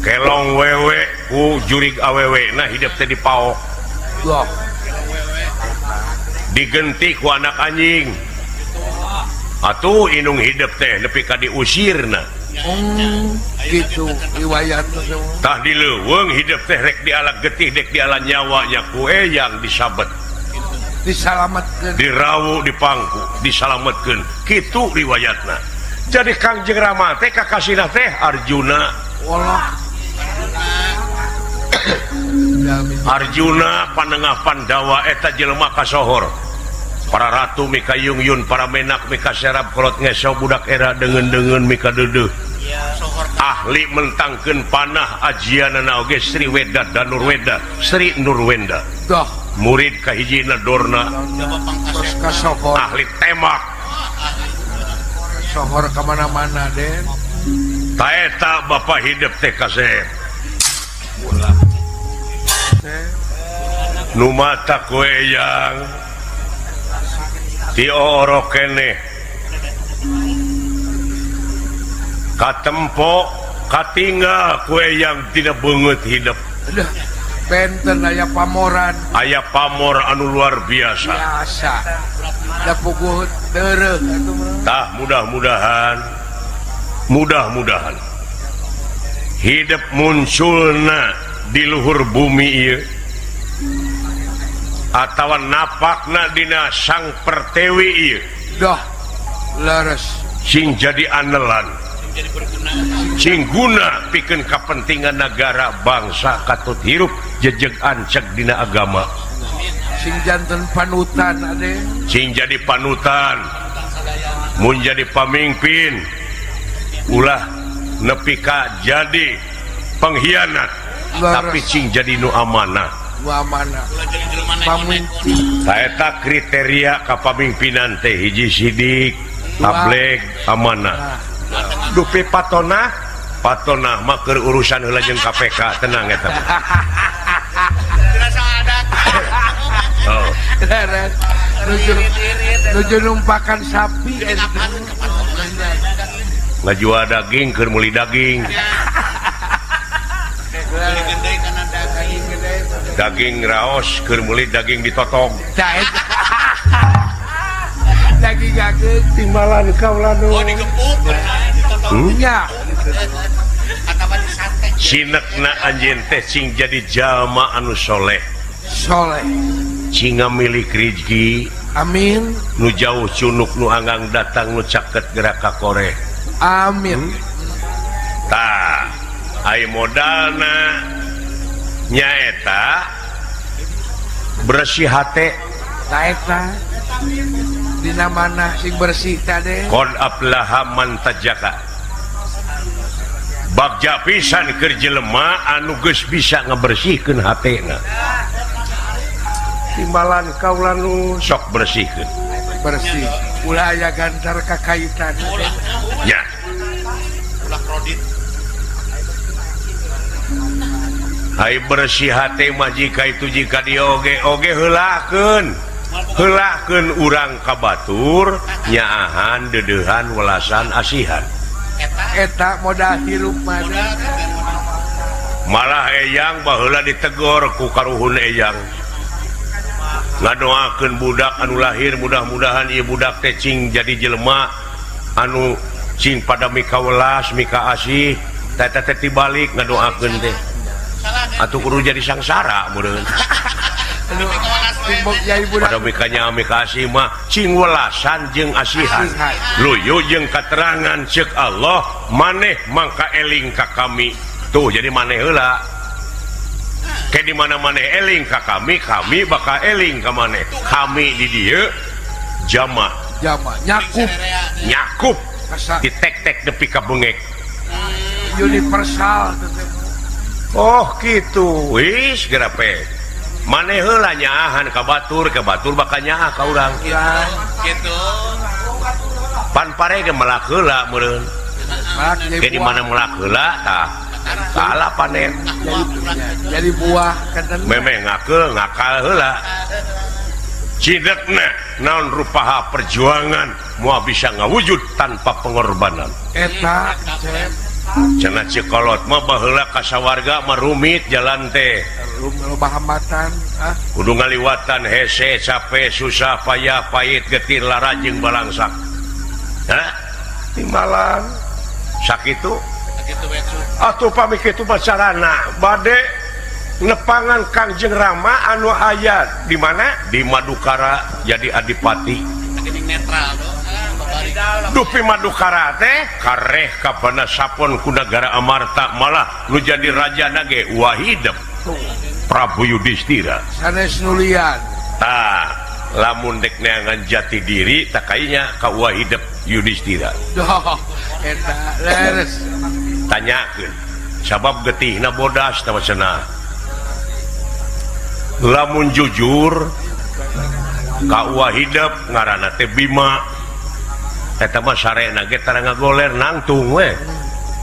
kelong wewe ku jurig awewe nah hidup teh dipaok Dah. digenti ku anak anjing atuh inung hidup teh nepi ka diusirna Gitu riwayatna semua. tah dileuweung hidup teh rek dialah getih dek dialah nyawanya ku eyang disabet Disalamatkeun. dirawu dipangku disalametkeun kitu riwayatna jadi Kangjeng Rama teh kakasihna teh Arjuna Ulah. Arjuna panengah Pandawa eta jelema kasohor para ratu mika yungyun para menak mika serap kolot ngeso budak era dengan mika dedeuh ahli mentangkeun panah ajianana oge Sri Weda Danurweda Sri Nurwenda Dah. murid kahijina Dorna Terus ka sohor. ahli tembak Sohor kemana-mana Den. taeta bapak hidup teh kasep numata kue yang diorok kene katempo katinggal kue yang tidak banget hidup Udah. Benten aya pamoran aya pamor anu luar biasa biasa. Da puguh deureuh atuh mah. tah mudah-mudahan hidup munculna di luhur bumi ieu atawa napakna dina Sang Pertewi ieu Dah. Leres. sing jadi anelan sing guna pikeun kapentingan negara bangsa katut hirup jejeg anceg dina agama Sing janten panutan ade. sing jadi panutan mun jadi pamimpin ulah nepi ka jadi pengkhianat tapi sing jadi nu amanah Wa mana. Pamimpin. taeta kriteria kapamimpinan teh hiji sidik tablek amanah dupi patona mah keur urusan heula jeung KPK tenang eta Dirasa adat. oh Leres. Nuju numpakan sapi eta. ngajual daging keur meuli daging Gede kana daging gede. daging raos keur meuli daging ditotong Caet. Daging gageung. timbalan kaulanu Oh digepuk ditotong. Nya. Atawa disate. sinekna anjeun teh sing jadi jalma anu soleh Soleh. sing milik rezeki Amin. nu jauh cunuk nu anggang datang nu caket gerak ka koreh Amin. tah ai modalna nyaeta bersih hate Taeta. Dina mana sing bersih tadi. qad aflaha man tajaka bagja pisan keur jelema anu geus bisa ngabersihkeun hatena timbalan kaulanu sok bersihkeun Bersih. Ulah aya gantar kakaitan. nya Ulah kredit. ai bersih hate mah jika itu jika dia oge heulakeun urang ka batur nyaahan dedeuhan welasan asihan Eta modal hirup mana. malah eyang baheula ditegor ku karuhun eyang ngadoakeun budak anu lahir mudah-mudahan ieu budak teh cing jadi jelema anu cing pada mika welas mika asih teh tibalik ngadoakeun teh atuh kudu jadi sangsara meureun timbuk yai budak pada mikanya amikasi mah cing welasan jeung asihan luyu jeung katerangan ceuk Allah maneh mangka eling ka kami tuh jadi maneh heula ke di mana maneh eling ka kami bakal eling ka maneh kami di dieu jama nyakup ditek-tek nepi ka bengek universal oh gitu wis gerape maneh heula nyaahan ka batur bakal nyaah ka urang gitu pan pare ge melak heula meureun ke di mana melak heula tah salah panen jadi buah kan memang ngakal heula cidekna naon rupaha perjuangan moal bisa ngawujud tanpa pengorbanan eta cenah cikolot mah baheula ka sawarga mah rumit jalan teh loba hambatan kudu ngaliwatan hese capek susah payah pahit getir lara jeung balangsak timbalan sakitu atuh pami kitu bacarana bade nepangan Kangjeng Rama anu aya di mana di Madukara jadi adipati netral dupi Madukara teh kareh kapana sapon ku nagara Amarta malah nu jadi raja nage Wahidep Prabu Yudhistira sanes nulian tah lamun dek neangan jati diri tak kayaknya ka Wahidep Yudhistira doh eta leres tanyakeun sabab getihna bodas tah cenah lamun jujur ka Wahidep ngaranna teh Bima eta mah sarena ge tara ngagoler nangtung we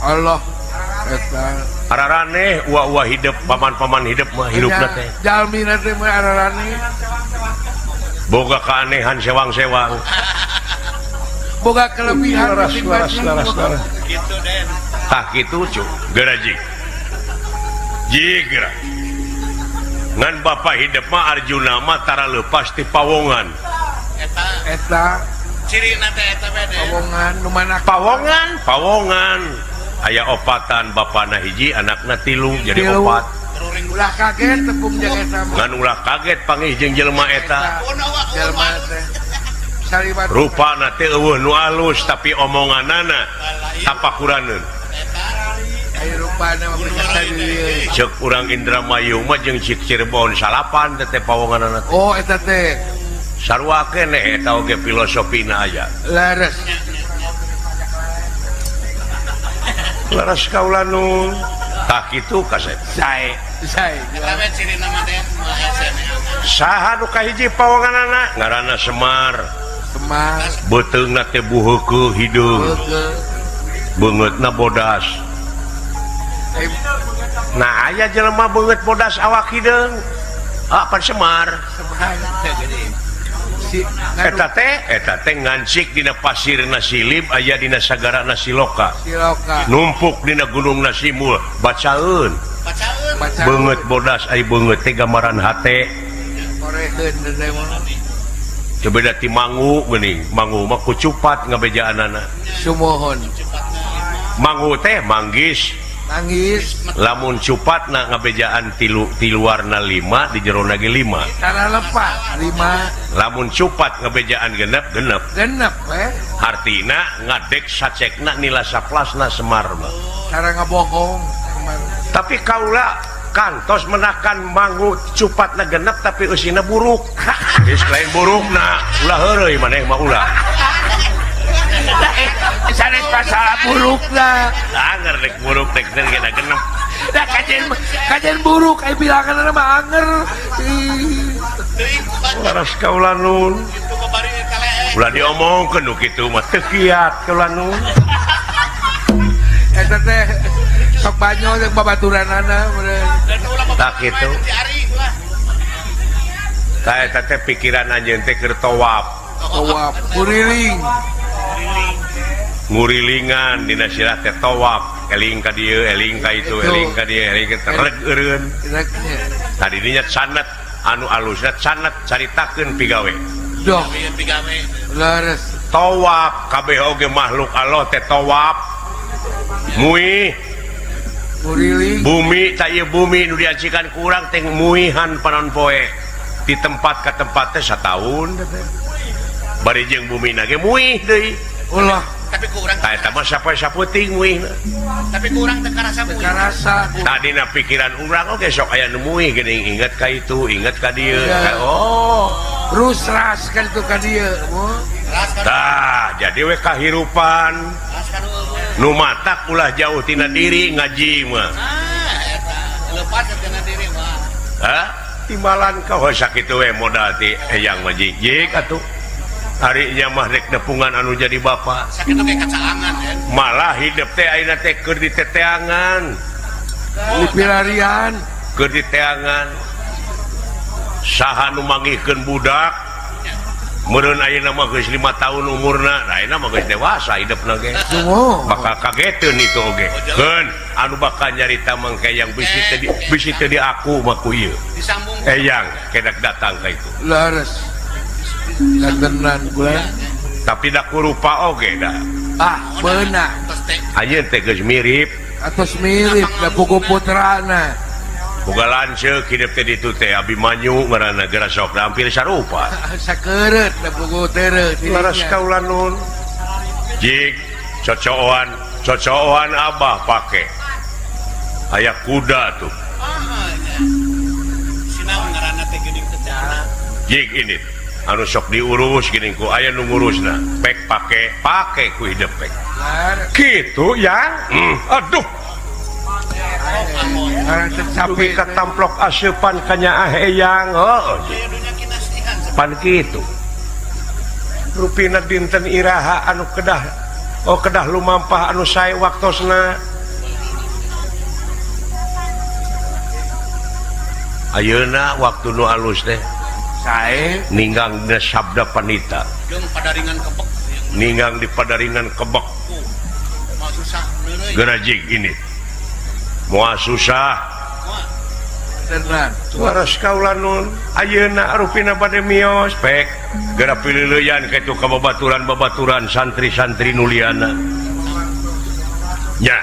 Allah eta ararane Wahidep paman-paman hidup mah hirupna teh jalmina teh mah ararane boga keanehan sewang-sewang boga kelebihan gitu Den tah kitu cu gerajik jigra ngan Bapak hidup mah Arjuna mah tara leupas ti pawongan eta cirina teh eta bede pawongan nu mana pawongan aya opatan bapana hiji anakna tilu jadi opat ulah kaget tepung jeung eta ngan ulah kaget pangih jeung jelema eta jelema teh salibat rupana teh eueuh nu alus tapi omonganana tapakuraneun aya rupana mah bisa di ceuk urang Indramayu mah jeung cik Cirebon salapan teh pawonganana oh eta teh sarua keneh eta oge filosofina aya leres laras kaula nun tah kitu kasep sae eta we cirina mah Den saha nu kahiji pawonganana ngaranna Semar beteungna teh buheukeul hideung beungeutna bodas nah aya jelema beungeut bodas awak hideung pan Semar eta teh ngancik dina pasirna Silib aya dina sagarana Siloka numpuk dina gunung Nasimul bacaeun beungeut bodas ai beungeut teh gambaran hate coba ti mangu geuning mangu mah kucupat ngabejaanana sumohon mangu teh manggis nangis lamun cupatna ngabejaan tiluarna 5 di jerona ge 5 cara lepas 5 lamun cupat ngabejaan genep artina ngadek sacekna nila saplasna Semar mah cara ngabohong tapi kaula kantos menakan mangu cupatna genep tapi usina buruk geus lain burukna ulah heureuy maneh mah ulah sanes masalah burukna anger rek buruk rek geuna genep da kajen buruk ai bilangan mah anger laras kaula nun ulah diomongkeun nu kitu mah teu kiat kaula nun eta teh sok banyo jeung babaturanana meureun tak kitu ka eta teh pikiran anjeun teh keur tawaf kuriling ngurilingan dina sirah teh tawaf eling ka dieu eling ka itu eling ka dieu eling ka tereg eureun tadi dinya sanad anu alusna sanad caritakeun pigawe doh leres tawaf kabeh oge makhluk Allah teh tawaf muih kuriling bumi tah ieu bumi nu diajikan ku urang teh muihan panon poe di tempat ke tempatnya 1 tahun bari jeung bumi nage muih deui ulah Tapi kurang. ta eta mah sapoe-saputing muih Tapi kurang teu karasa muih. karasa tadina pikiran urang oge sok aya nu muih geuning inget ka itu inget ka dieu Ya. oh rusras kan itu ka dieu Ras kan. tah jadi we kahirupan Ras kan. nu matak ulah jauh tina diri ngaji mah Eta lepas tina diri mah. hah timbalan kau sakitu we modal ti eyang mah jig atuh harinya mah rek nepungan anu jadi bapak Sakit oge kacaangan ya. malah hidup teh ayeuna teh keur di teteangan di pilarian keur di teangan saha nu manggihkeun budak meureun ayeuna mah geus 5 tahun umurna nah ayeuna mah geus dewasa hidupna ge semua bakal kageteun itu oge keun anu bakal nyarita mangke yang bisi teu di aku mah ku ieu Disambung. eyang kedak datang ka itu laras gantenan gue tapi da kurupa oge da benar Terus teh ayeun teh geus mirip atas mirip da buku putrana boga lanceuk hidup teh ditu teh Abimanyu ngaranna geura sok hampir sarupa sakeureut da buku teureut laras kaula nun jig cocoan abah pake aya kuda tuh sinaon ngaranna teh geuning teh cara. jig ini anu sok diurus gini ku aya nu ngurusna pek pake ku hidup pek gitu ya aduh tapi katamplok asupan kanya eyang oh Dunya kinasihan. pan gitu rupina dinten iraha anu kedah lumampah anu sae waktosna ayeuna waktu nu alus teh sae ninggang na sabda panita Jeung padaringan kebek ninggang di padaringan kebek mah susah deui. gerajig ini moal susah tenan waras kaula nun ayeuna rupina bade mios pek geura pilileuyan kitu ka babaturan santri-santri nuliana nya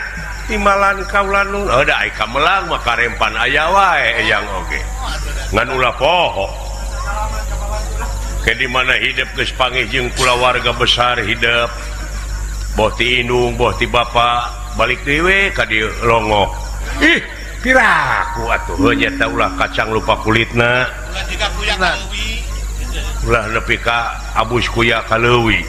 timbalan kaula nun da ai kamelang mah karempan aya wae eyang oge ngan ulah poho ke di mana hidup geus panggih jeung kulawarga besar hidup boh ti indung boh ti bapa balik deui ka dieu longo ih piraku atuh heuh nya ulah kacang lupa kulitna Ulah jiga kuyak leuwih. ulah nepi ka abus kuya ka leuwih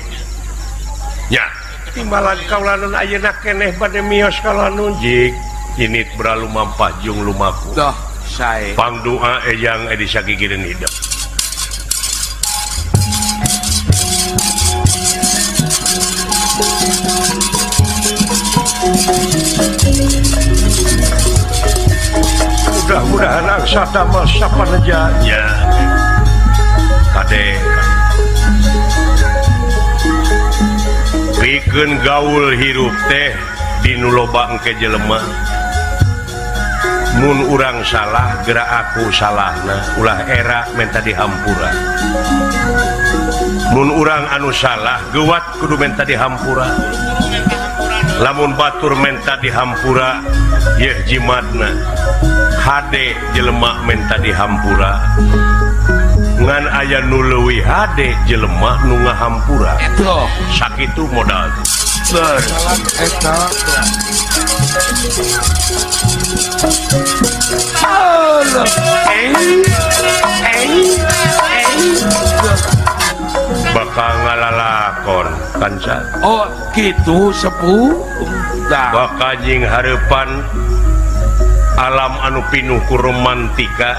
nya timbalan kaulanan ayeuna keneh bade mios kaulanan jig init beralu mampah jeung lumaku dah sae pangdoa eyang edi sagigireun hidup mudah-mudahan aksada masa panejanya kade pikeun gaul hirup teh dinu loba engke jelema mun urang salah geura aku salahna ulah era menta dihampura mun urang anu salah geuwat kudu menta dihampura lamun batur menta dihampura yeuh jimatna hade jelema menta dihampura ngan aya nu leuwih hade jelema nu ngahampura tuh sakitu modal eta bakal ngalalakon kanca oh gitu sepuh dah bakal jing hareupan alam anu pinuh ku romantika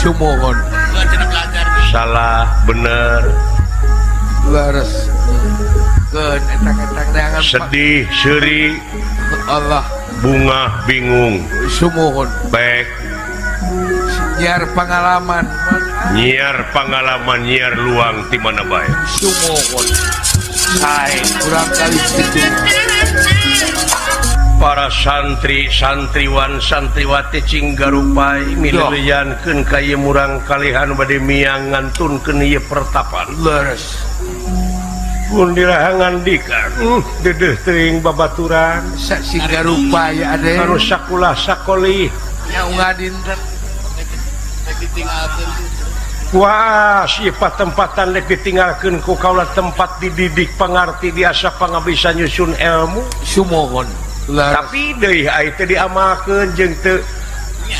sumohon Ulah cenah belajar. salah bener laras keun eta neangan sedih seuri Allah bunga bingung sumohon baik nyiar pengalaman nyiar pengalaman nyiar luang di mana bae sumohon sae kurang kali itu para santri santriwan santriwati cinggarupai mileuyankeun ka ieu murang kalihan bade miang ngantunkeun ieu pertapan laras pun dirahangan dikan dedeh teuing babaturan sehingga rupa ya ade anu sakulah sakolih yang ngadin Ditinggalkeun Wah sifat tempatan lek ditinggalkeun ku kaula tempat dididik pangarti diasa pangabisan nyusun ilmu Sumohon. tapi deui aya teu diamalkeun jeung teu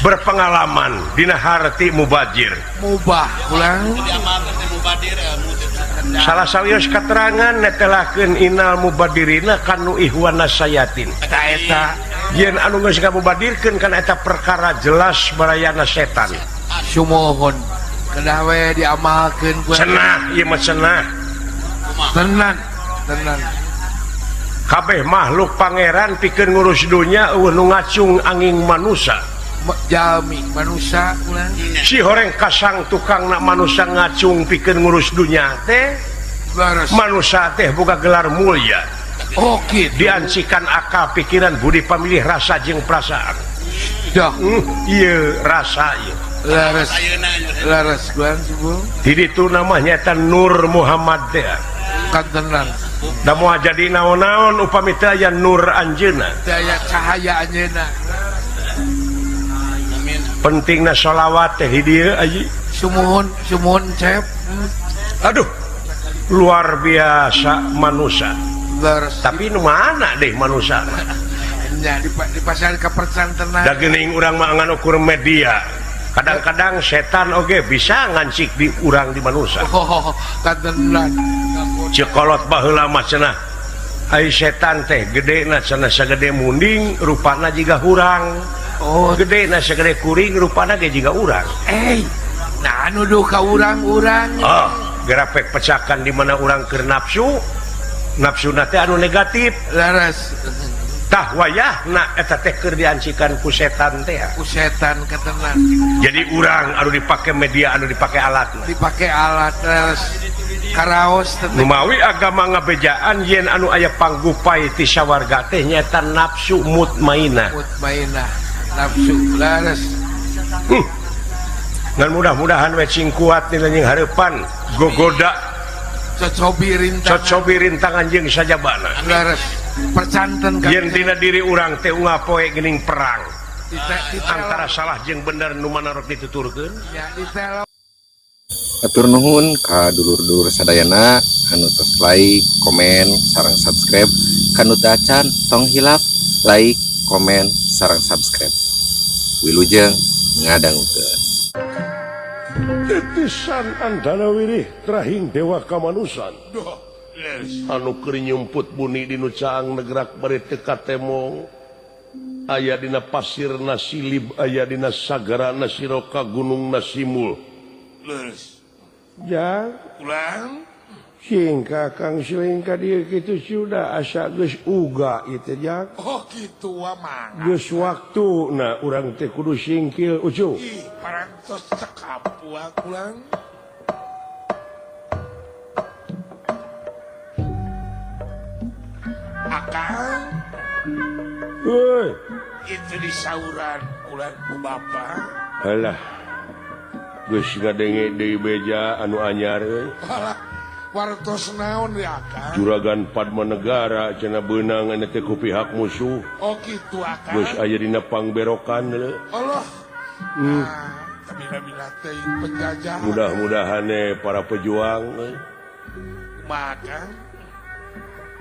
berpengalaman dina harti mubajir. Mubah ulang. diamalkeun teh mubadir ilmu teh sakedar. Salah sawios katerangan netelakeun innal mubadirina kanu ihwana sayatin. Eta Yen anu geus ngamubadirkeun kana eta perkara jelas barayana setan. sumohon. Kedah we diamalkeun ku. Cenah ieu mah cenah. Tenan. Tenan. Kabeh makhluk pangeran pikeun ngurus dunya eueuh nu ngacung anging manusia. Jalmi manusia ulang. Si horeng kasang tukang nak manusia ngacung pikeun ngurus dunya teh. Laras. Manusia teh boga gelar mulia. Oh gitu. Diancikan akal pikiran budi pamilih rasa jeung perasaan. Dah. Ieu rasa ieu. Laras. Ayeuna nya. Laras kuan subuh. Di ditu namanya eta Nur Muhammad teh. Kan tenan. Da moal jadi naon-naon upami teu aya nur anjeunna. Daya cahaya anjeunna. Pentingna sholawat teh di dieu aji. Sumohon cep. Aduh. Luar biasa manusia. Laras. Tapi nu mana deh manusia? Nya di pasar kepercantenan. Da geuning urang mah ngan ukur media. Kadang-kadang setan oge bisa ngancik di urang di manusia. Oh, kan tenan. Cekolot baheula mah cenah. Ai setan teh gedena cenah sagede munding, rupana jiga hurang. Oh, Gedena sagede kuring, rupana ge jiga urang. nah nuduh ka urang-urang. Oh, gerapek pecahkan di mana urang keur nafsu. Nafsuna teh anu negatif. Laras. Tah wayahna eta teh keur diancikan ku setan teh. Ku setan ketenan. Jadi urang anu dipake media anu dipake alat. Dipake alat laras. Karaos tenan. Numawi agama ngabejaan yen anu aya panggupai ti sawarga teh nyaeta nafsu mutmainah. Mutmainah. Nafsu laras. Dan mudah-mudahan we cing kuat dina jeung hareupan gogoda cocobi rintangan jeung sajabana. Laras. Percanten kan. Yen dina diri urang teh ngapoe geuning perang antara salah jeung bener nu mana rok dituturkeun. Ya ditelo. Atur nuhun ka dulur-dulur sadayana anu tos like, komen, sareng subscribe. Kanu teu acan tong hilap like, komen, sareng subscribe. Wilujeng ngadangukeun. Titisan andana wirih trahing dewa kamanusan. Anu keur nyumput buni dinu caang negrak bari teu katemong. Aya dina pasir nasilib, aya dina sagara nasiro ka gunung nasimul. Leres. Ya, Ulang. singka Kang singka dia kitu sudah asa geus uga ieu jak. Oh gitu wa mang. Geus waktuna urang teh kudu singkil ucu. Ih, parantos cekap wa ulang. Akang Heuy, itu di sauran ulang ku bapa. alah. Geus ngadenge deui beja anu anyar euy. Alah, wartos naon ya Akang? Juragan Padma Negara cenah beunang anu teh ku pihak musuh. Oh gitu Akang. Geus aya dina pangberokan le. Allah. Nah, kabila-bila teh penjajah. Mudah-mudahan para pejuang Makan.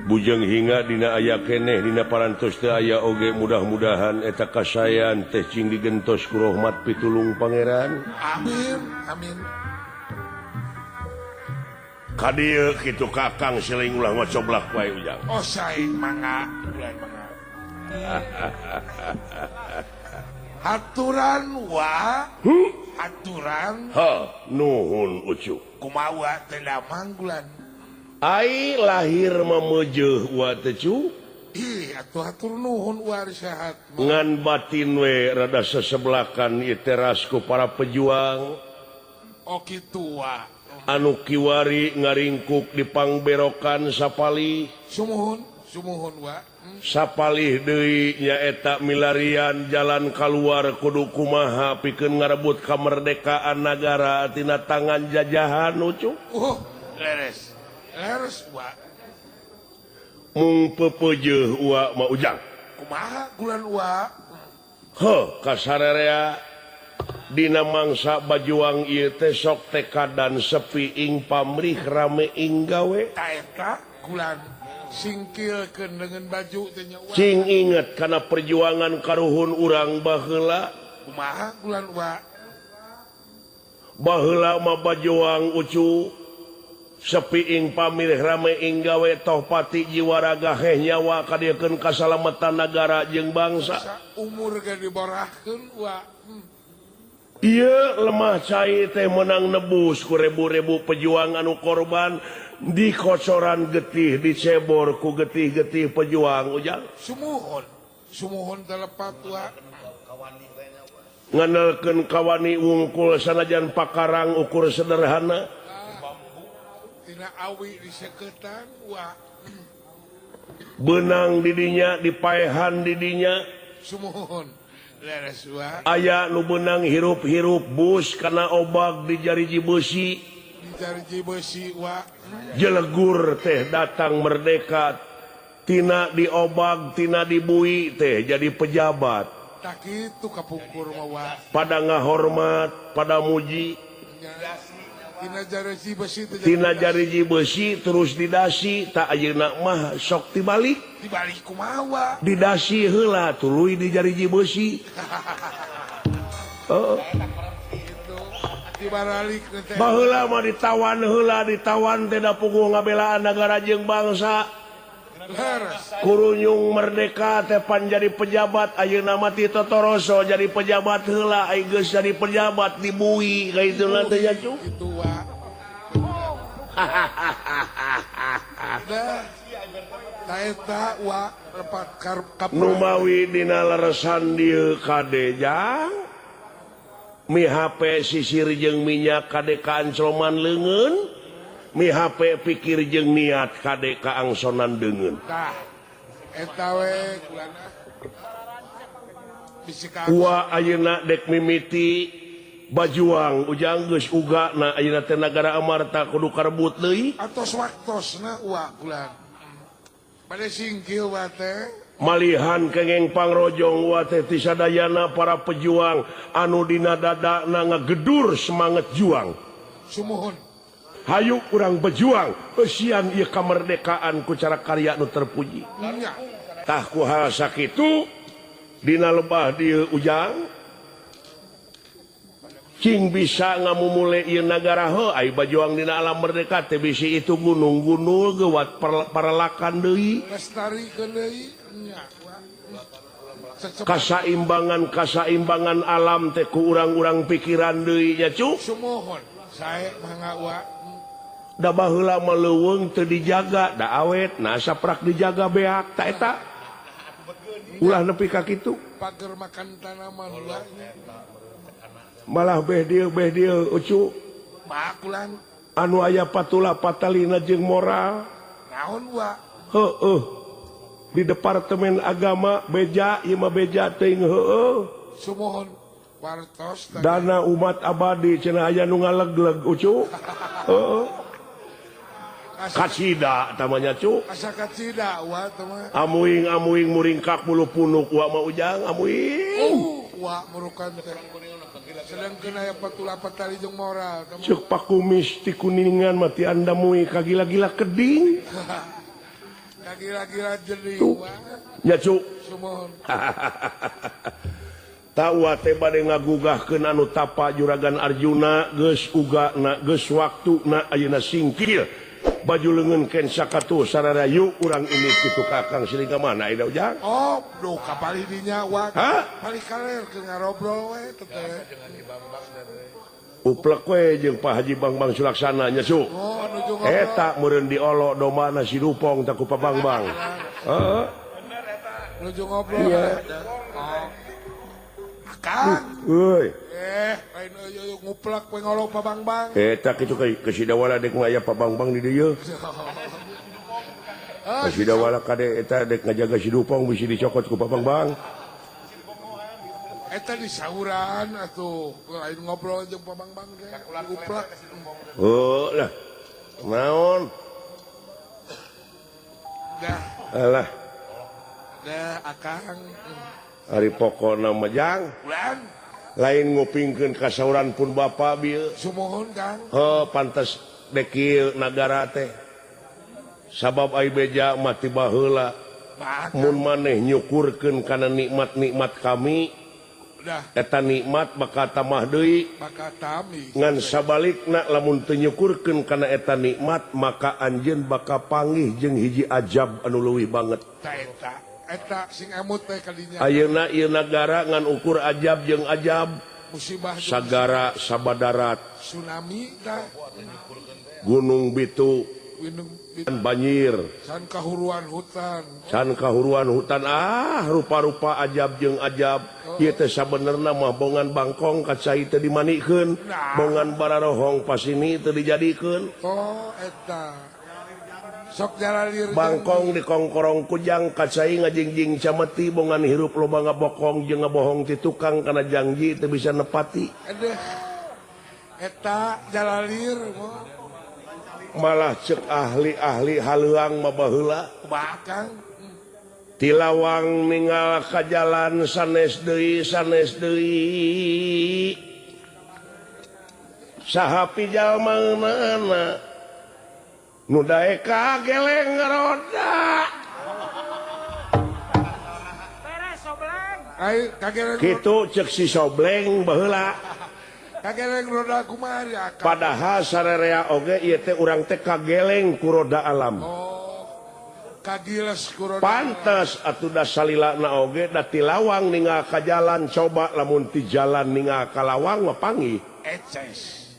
bujeng hingga dina aya keneh dina parantos teu aya oge mudah-mudahan eta kasayan teh cing digentos ku rahmat pitulung pangeran. Amin, amin. Kadieu kitu Kakang seling ulah ngocoblak wae ujang. Oh saing mangga, bulan mangga. Aturan wa, aturan Ha, nuhun ucu. kumaha teh damang bulan. Ai lahir mameujeun wa teh cu. Ih, atuh atur nuhun wa sehat. Ngan batin we rada sesebelakan ieu teras ku para pejuang. Oh kitu wa. Anu kiwari ngaringkuk di pangberokan sapali. Sumuhun wa. Sapalih deui nyaeta milarian jalan kaluar kudu kumaha pikeun ngarebut kamerdekaan nagara tina tangan jajahan ucu. Leres. Leres wa. Mung pepeujeuh wa mah ujang. Kumaha bulan wa. Heuh kasararea dina mangsa bajuang ieu teh sok teka dan sepi ing pamrih rame ing gawe Taeta kulan singkilkeun dengan baju teh nya wa. cing inget kana perjuangan karuhun urang baheula Kumaha kulan wa? baheula mah bajuang ucu sepi ing pamrih rame ing gawe toh pati jiwa raga heh nyawa kadiekeun kasalamatan negara jeung bangsa. Sa umur ge diborahkeun wa. Iya lemah cai teh menang nebus ku rebu-rebu pejuang anu korban di kocoran getih dicebor ku getih-getih pejuang ujang Sumuhun telepat wa. ngandelkeun kawani wungkul sanajan pakarang ukur sederhana Tina awi diseuketan wa. benang didinya dipaehan didinya Sumuhun leres wa. aya nu benang hirup-hirup bus kana obag di jariji besi Dijarji besi wa. jelegur teh datang merdeka tina diobag tina dibui teh jadi pejabat Tak kitu kapungkur mah wa. pada ngahormat pada muji Tina jarji besi teh tina jariji besi terus didasi tak ayeuna mah sok tibalik dibalik kumaha wa. didasi heula tuluy di jariji besi Dibalik teh. baheula mah ditawan heula ditawan teh da puguh ngabelaan negara jeung bangsa Leres. kurunyung merdeka teh pan jadi pejabat ayeuna mah ti totoroso jadi pejabat heula ai geus jadi pejabat dibui ka ituna teh ya cu Itu wa. Dah. Taeta wa lepat nu mawi dina leresan dieu kade jang mi HP sisir jeung minyak kade kaancloman leungeun mi HP pikir jeung niat kade kaangsonan deungeun Tah. Eta we kulana. Bisika Wa ayeuna dek mimiti bajuang ujang geus ugana ayeuna teh nagara amarta kudu karebut deui atos waktosna wa kulan. Bade singkil wa teh. malihan kengeng pangrojong wa teh ti sadayana para pejuang anu dina dadana ngagedur semangat juang Sumuhun. hayu urang bejuang eusian ieu kamerdekaan ku cara karya nu terpuji Nya. tah ku hal sakitu dina lebah dieu ujang cing bisa ngamumule ieu nagara heuh ai bajuang dina alam merdeka teh bisi itu gunung-gunung gewat paralakan deui Lestarikeun deui nya. kasaimbangan alam teh ku urang-urang pikiran deui nya cu Sumuhun. Sae mangga wa. da baheula mah leuweung teu dijaga da awet nah saprak dijaga beak ta eta ulah nepi ka kitu Pager makan tanaman wa. malah beh dieu ucu Bakulan. anu aya patula patalina jeung moral Naon wa. heueuh di departemen agama beja ieu mah beja teuing heueuh Sumuhun. Wartos. dana umat abadi cenah aya nu ngalegleg ucu heueuh kasida tamanya cu Asa kacida wa teman. amuing muringkak bulu punuk wa mah ujang amuing Wa murukan teh. Sedangkeun aya patula patali jeung moral. Teman. ceuk pakumis ti kuningan mati anda mui kagila-gila keding Gila-gila jadi wa. nya cu Sumuhun. tawa teh bade ngagugahkeun anu tapa juragan Arjuna geus ugana geus waktuna ayeuna singkil baju leungeun ken sakatu sarara yuk urang ini kitu kakang silingga mana ida ujang Oh, duh kapali dinya wa. ha Balik kaler ke ngarobrol we teteh. uplek we jeung Pak Haji Bangbang Sulaksana nya su Oh, nuju ngobrol. eta meureun diolo domana si Dupong tak ku Pak Bangbang heeh Nuju ngobrol. Iya. Oh. Akang. euy Lain euy nguplak we ngolo Pabangbang. eta kitu ke sidawala dek ngaya Pak Bangbang di dieu Ah, sidawala kade eta dek ngajaga si Dupong bisi dicokot ku Pak Bangbang eta di sahuran atuh. Lain ngobrol jeung Pabangbang ge. Nguplak. oh lah naon Dah, alah dah Akang. hari pokona mah jang Bulan. lain ngupingkeun kasauran pun Bapak bieu Sumohon Kang. pantes dekil negara teh sabab ai beja mati baheula mun maneh nyukurkeun kana nikmat-nikmat kami Udah eta nikmat bakal tamah deui maka tami. ngan sabalikna lamun teu nyukurkeun kana eta nikmat maka anjeun bakal panggih jeung hiji ajab anu leuwih banget. Eta sing emut teh kadinya. Ayeuna ieu nagara ngan ukur ajab jeung ajab Musibah jeung sagara sabadarat tsunami tah. gunung bitu Winung banjir san kahuruan hutan. can kahuruan hutan rupa-rupa ajab jeung ajab ieu teh sabenerna mah bongan bangkong kacai teu dimanikeun bongan bararohong pasini teu dijadikeun Eta sok jalalir bangkong di kongkorong kujang kacai ngajingjing cameti bongan hirup loba ngabokong jeung ngabohong ti tukang kana janji teu bisa nepati eta jalalir malah cek ahli-ahli haleuang mah baheula bakang tilawang ninggal ka jalan sanes deui saha pijalmaeunana nu daek kageleng roda ai kageleng kitu cek si sobleng baheula kageleng roda kumaha ya Kang? padahal sarerea oge ieu teh urang teh kageleng ku roda alam Kagiles ku roda pantes atuh da salilana oge da tilawang ninggal ka jalan coba lamun ti jalan ninggal ka lawang mah panggih eces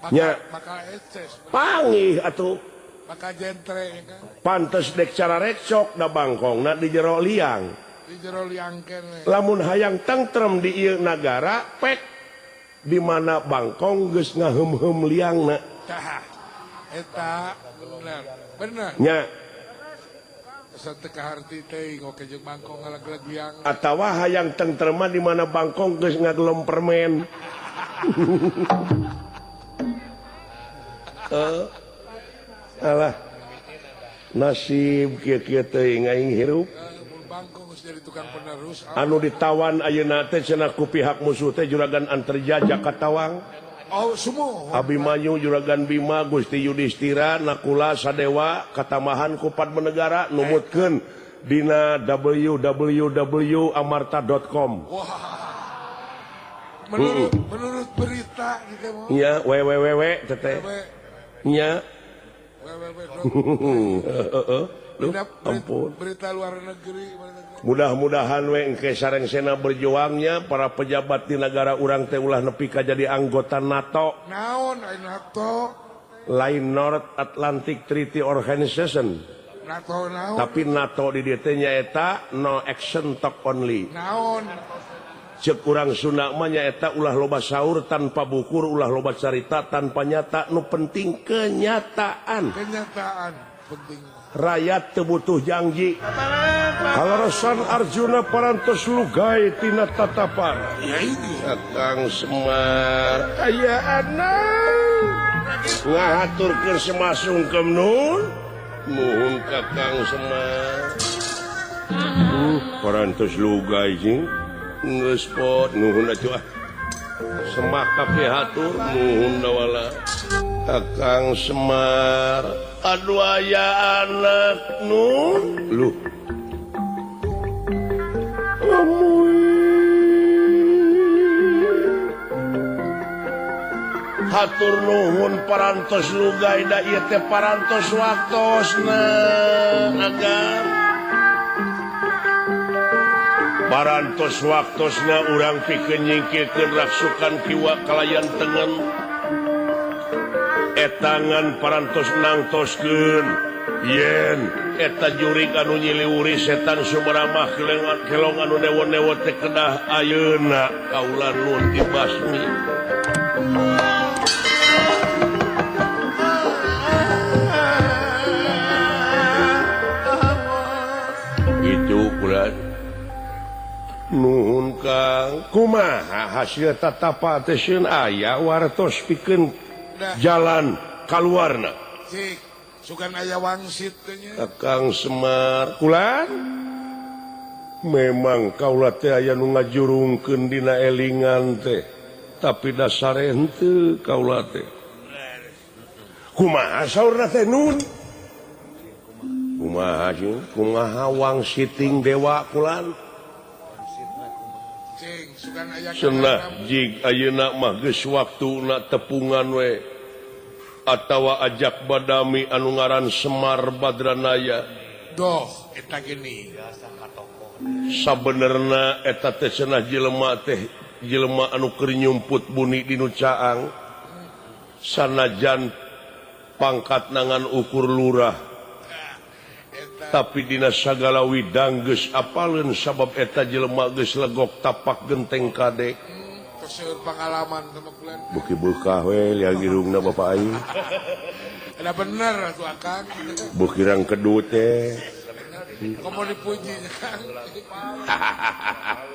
nya maka eces panggih atuh maka jentre kan pantes dek cara recok da bangkongna di jero liang di jero liangkeun lamun hayang tentrem di ieu nagara pek di mana bangkong geus ngaheum-heum liangna tah eta bener nya sate kaharti teh ngoke jeung bangkong ngalag-lag liang atawa hayang tentrem di mana bangkong geus ngagelom permen alah nasib kieu-kieu teuing aing hirup bangkong geus jadi tukang penerus anu ditawan ayeuna teh cenah ku pihak musuh teh juragan Antarjajah Katawang semua Abimanyu juragan Bima Gusti Yudhistira Nakula Sadewa Katamahan ku Padmanegara numutkeun dina www.amarta.com menurut berita gitu mah nya www teteh nya ampun berita luar negeri mudah-mudahan we engke sarengsena berjuangnya para pejabat di negara urang teh ulah nepi ka jadi anggota NATO naon NATO lain North Atlantic Treaty Organization NATO naon tapi NATO di dieu teh nyaeta no action talk only naon cek urang Sunda mah nyaeta ulah loba saur tanpa bukur ulah loba carita tanpa nyata nu penting kenyataan penting rakyat teu butuh janji kalorosan Arjuna parantos lugai tina tatapan ya ini Kakang Semar ayaana ngahaturkeun semasungkeun nun nuhun Kakang Semar parantos lugai jeung geus pot nuhun atuh semak kabeh hatur nuhun dawala Kakang Semar aduh aya anak nun lu hatur nuhun parantos lugai da ieu teh parantos waktosna agar parantos waktosna urang pikeun nyingkirkeun raksukan kiwa kalayan tengen etangan parantos nangtoskeun yen eta jurig anu nyiliwuri setan sumeramah kelong anu newo-newo teh kedah ayeuna kaula nuhun dibasmi itu kulat nuhun Kang kumaha hasil tatapa teh sieun aya wartos pikeun jalan kaluarna cik sugan aya wangsit teh nya Kakang Semar kulan memang kaulah teh aya nu ngajurungkeun dina elingan teh tapi dasar henteu kaulah teh kumaha saurna teh Nun kumaha wang siting dewa kulan cenah jig ayeuna mah geus waktuna tepungan we atawa ajak badami anu ngaran Semar Badranaya Doh eta gini sabenerna eta teh cenah jelema anu keur nyumput buni dinu caang sanajan pangkat nangan ukur lurah tapi dina sagala widang geus apaleun sabab eta jelema geus legok tapak genteng kade keseur pengalaman sama kulan beuki beukah we liang irungna bapak aing ada bener atuh Akang beuki rang kedut teh komo dipuji Kang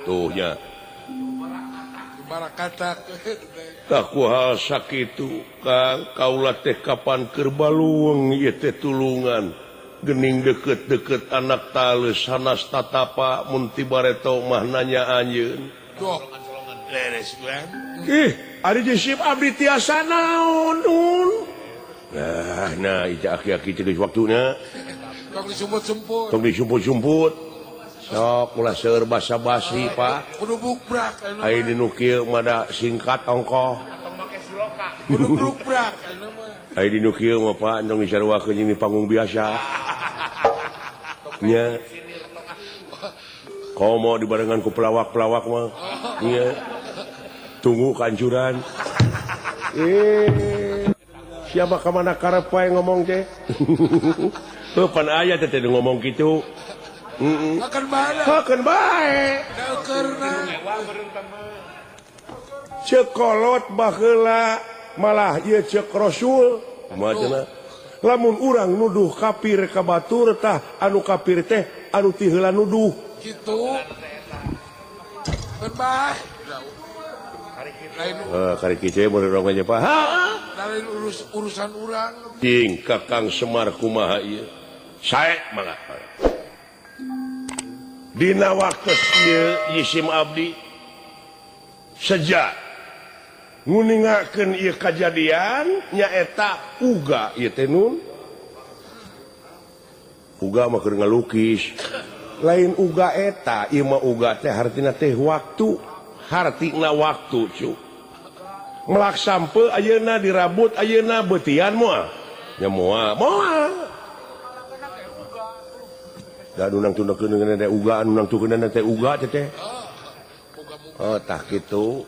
tuh nya barakatak tak kuhal sakitu Kang kaula teh kapan keur baluweung ieu teh tulungan gening deket-deket anak tales sanas tatapa mun tibareto mah nanya anjeun doh leres kulan ari disip abdi tiasa naon Nun nah ija aki-aki ceuk waktuna tong disumput-sumput sok ulah seueur basa-basi Pak kudu bukbrak ai dinu kieu mada singkat ongkoh kudu bukbrak anu mah ai dinu kieu mah Pak endong disarwakeun jeung panggung biasa nya komo dibarengan ku pelawak-pelawak mah nya tunggu kancuran siapa ka mana karep wae ngomong teh pan aya teh ngomong kitu akan bae daeukeurna cekolot baheula malah ieu cek Rasul macana lamun urang nuduh kafir ka batur tah anu kafir teh anu ti heula nuduh kitu kan bae lain kari kieu mun urang nya Pak lain urusan urang ting Kakang Semar kumaha ieu sae mangga dina waktu ieu yisim abdi sejak nguningakeun ieu kajadian nyaeta uga ieu teh Nun uga mah keur ngalukis lain uga eta ieu mah uga teh hartina teh waktu hartina waktu cu melak sampe ayeuna dirabut ayeuna beutian moal nya moal da anu nangtukeun dengan teh uga anu nangtukeun teh uga teh oh tah kitu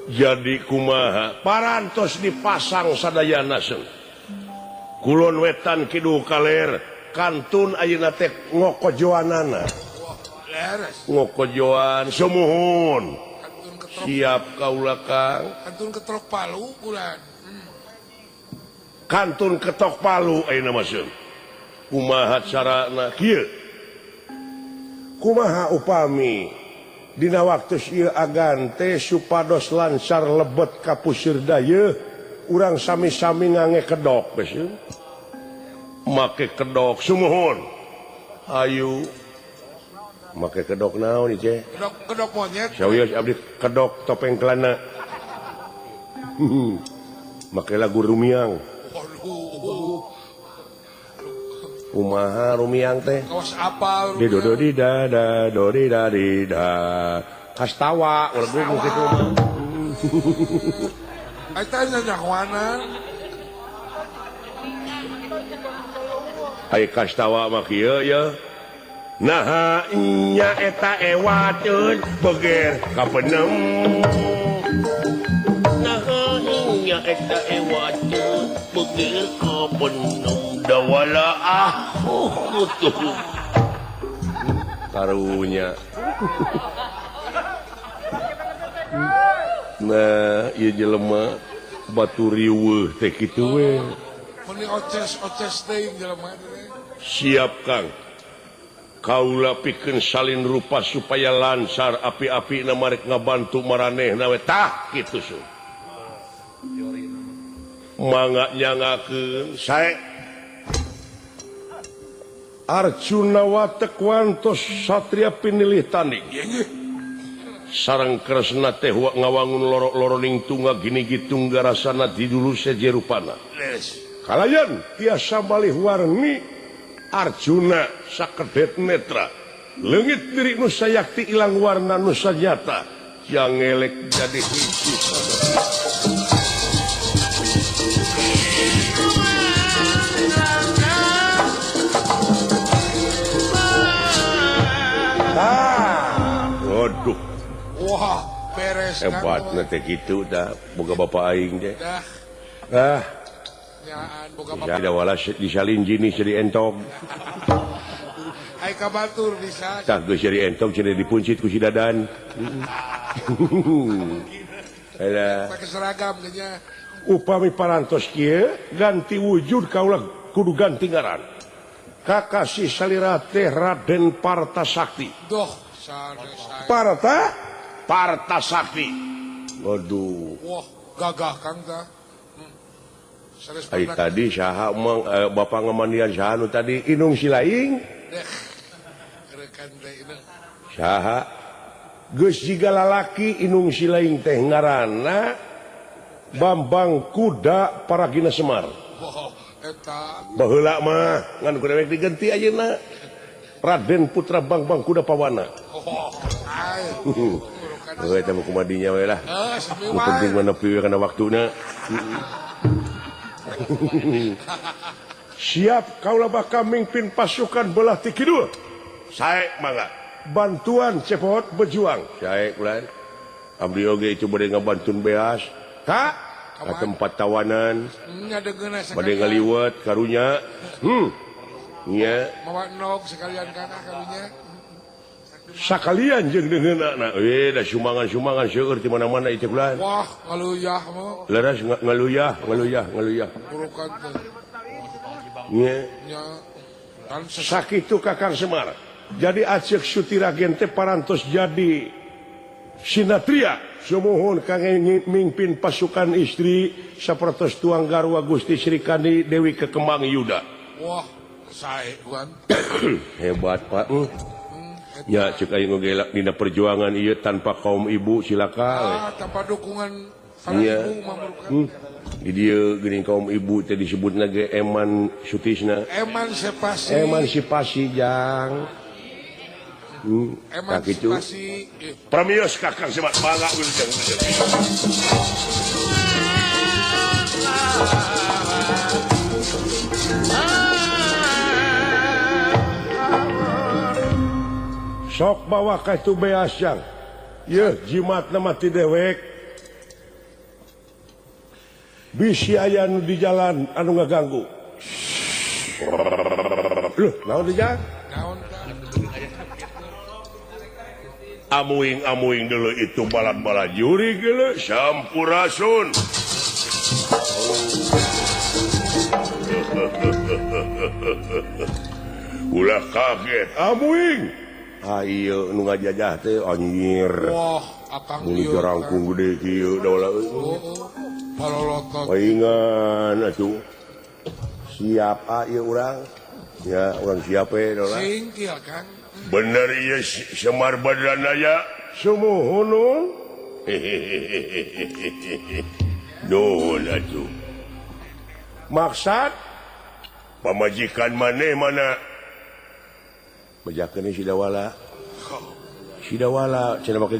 jadi kumaha parantos dipasang sadayana seun kulon wetan kidul kaler kantun ayeuna teh ngokojoanana ngokojoan sumuhun siap kaula Kang kantun ketok Palu bulan kantun ketok Palu ayeuna mah seun kumaha carana kieu kumaha upami dina waktu ieu agan teh supados lancar lebet ka puseur dayeuh urang sami-sami ngange kedok geus make kedok sumuhun ayu make kedok naon ieu kedok monyet sawios abdi kedok topeng kelana make lagu rumiang kumaha rumiang teh kawas apa di do di da da do di da kastawa lagu kitu mah eta nya kuana ai kastawa mah kieu ya nah nya eta ewateun beger ka peuneum nah nya eta ewateun beger ka peuneum dawala tuh karunya nah ieu jelema batu riweuh teh kitu we meni oces teh jelema siap Kang kaula pikeun salin rupa supaya lancar api-api na marek ngabantu maranehna we tah kitu su mangga nyangakeun sae Arjuna watekwantos satria pinilih tanding sareng Kresna teh ngawangun lorok-loroning tungga gini gitungga rasana di dulu sejerupana kalayan tiasa malih warni Arjuna sakedet netra leungit diri nu sayakti ilang warna nu sajata yang elek jadi hiji waduh Wah, beres hebat nanti gitu dah boga bapak aing deh Dah, nyaan boga bapak. ada wala disalin jenis jadi entong Ai kabatur bisa. tak geus jadi entong jadi dipuncit ku si dadan ada Pakai seragam nya. upami parantos kieu ganti wujud kaulah kudu ganti ngaran kakasih salira teh Raden Partasakti Doh, Partasakti waduh wah, gagah Kang tah. Sanes ai tadi saha emang bapak ngamandian saha nu tadi inung silaing deh. Rekan teh ini. saha geus jiga lalaki inung silaing teh ngaranna Bambang Kuda Paragina Semar Wah, eta baheula mah ngan kudu dewek diganti ayeuna Raden Putra Bambang Kuda Pawana ai. Eta mah kumadinya we lah Sami nu penting wae. mah nepi we kana waktuna siap kaulah bakal mimpin pasukan belah ti kidul sae mangga bantuan cepot berjuang sae kulan abdi oge itu bade ngabantun beas ka tempat tawanan Nya degeuna bade ngaliwet karunya nya Mawa nog sekalian kana karunya. sakalian jeung deungeunna da sumangan-sumangan seueur ti mana-mana itu kulan Wah, ngaluyah mah leres ngaluyah burukan teh. nya Nya tan sakitu Kakang Semar jadi acek Sutiragen teh parantos jadi sinatria sumuhun kangge mimpin pasukan istri sapertos tuang garwa Gusti Sri Kandi Dewi Kekemang Yuda wah, sae wan. hebat Pak ya cek aing oge dina perjuangan ieu tanpa kaum ibu silakan Tanpa dukungan para Iya. ibu mah burukan. di dieu geuning kaum ibu teh disebutna ge eman sutisna emansipasi jang tak itu Emansipasi. Pramios Kakang Semar bangga wilujeng sok bawa ka itu beas jang ye jimatna mati dewek bisi aya nu di jalan anu ngaganggu loh naon di jalan Naon ka? amuing dulu itu balad-balad juri geuleuh sampurasun ulah kaget amuing ayo nu ngajajah teh anjir Wah, akang ini ieu. rangkung gede kieu daula Palolotot. paingan atuh siap ieu urang ya urang siap daula Singkil Kang. bener ieu Semar Badranaya sumuhun nuhun atuh maksad pamajikan maneh mana bejakeun si Dawala cenah make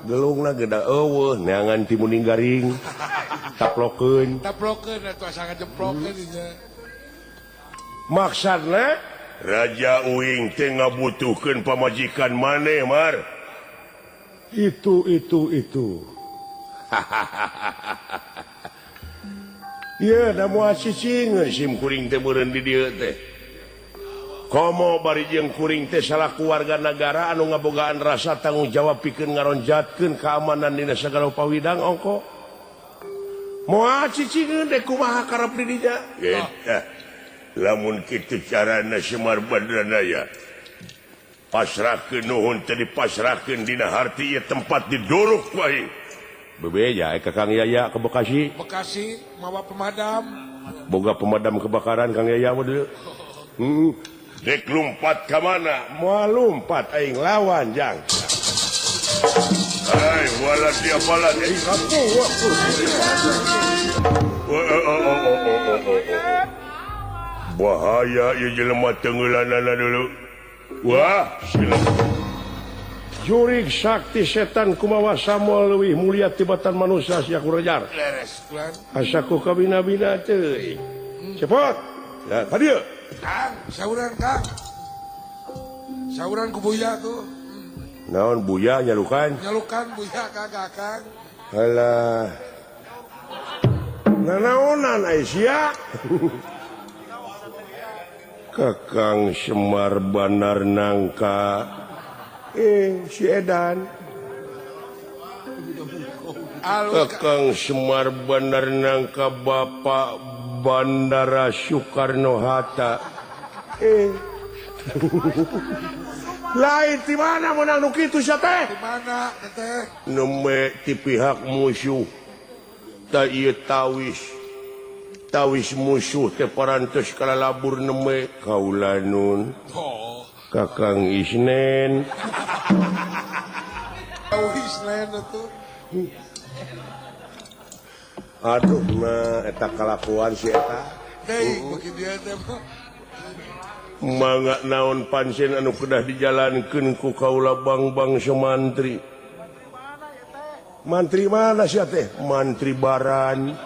gelungna geda eueuh neangan timuning garing taplokeun Taplokeun atuh asa ngajemplokeun ieu. maksudna Raja Uing teh ngabutuhkeun pamajikan maneh Mar itu ya da moal cicing sim kuring teh meureun di dieu teh komo bari jeung kuring teh salaku warga nagara anu ngabogaan rasa tanggung jawab pikeun ngaronjatkeun keamanan dina sagala pawidang ongko moal cicing teh kumaha karep di dinya eta lamun kitu carana Semar Badranaya pasrahkeun nuhun teh dipasrahkeun dina harti ieu tempat didorok ku aing bebeja Kang Yaya ke Bekasi Bekasi mawa pemadam. boga pemadam kebakaran Kang Yaya mah deui Dek lumpat ke mana? Mau lumpat aing lawan jang. Hai, walat dia balat aing aku. Bahaya ieu jelema tengeulanana dulu. Wah, silau. Jurig sakti setan kumaha samoal leuwih mulia tibatan manusia sia kurejar. Leres kulan. Asaku kabina-bina teuing. Cepot. Ya, hadieu. Kang, sauran Kang. Sauran ku Buya tuh. Naon buya nyalukan? Nyalukan Buya kagak Kang. Alah. Nanaonan Aisyah. Kakang Semar Banar Nangka. Si Edan. Kakang Semar Banar Nangka Bapak Bandara Soekarno-Hatta. Lain di mana menang nu kitu sia teh? Di mana teh? Neme ti pihak musuh. Ta ieu tawis. Tawis musuh teh parantos kalalabur neme kaulanun. Oh. Kakang Isnen. Tawis lain tuh. Aduh nah eta kalakuan si eta. Deui bagi dia teh mah. Mangga naon pancen anu kedah dijalankeun ku kaula bang-bang semantri. Mantri mana sia teh? Mantri Baran.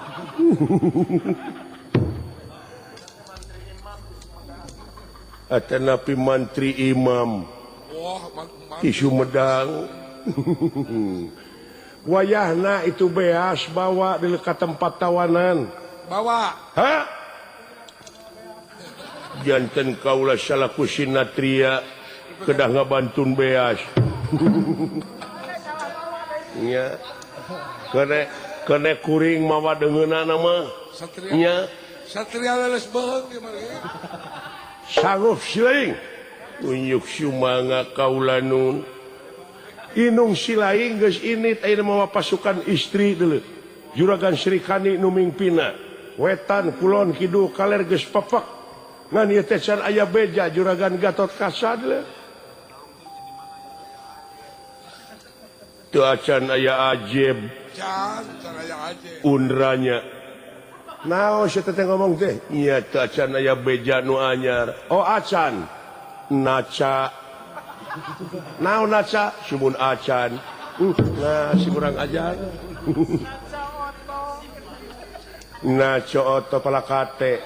Atanapi mantri imam. Wah, Di Sumedang. Wayahna itu beas bawa di dekat tempat tawanan. bawa. Hah? Janten kaula salaku sinatria kedah ngabantun beas. Nya. Kene kuring mawa deungeunana mah. Satria. Nya. Satria leles beung ieu mah. Sanggup silaing. Tunjuk sumanga kaulanun. Inung silaing geus init aya mawa pasukan istri deuleu. Juragan Srikani nu mingpina. Wetan kulon kidul kaler geus pepek. Ngan ieu teh can aya beja Juragan Gatot Kaca deuleu. Teu acan aya ajeb Can aya aja. undranya. Naon sia teh ngomong teh? Nya teu acan aya beja nu anyar. Oh acan. Naca. Naon naca? Sumun acan. Nah, si kurang ajar. Naca oto palakate.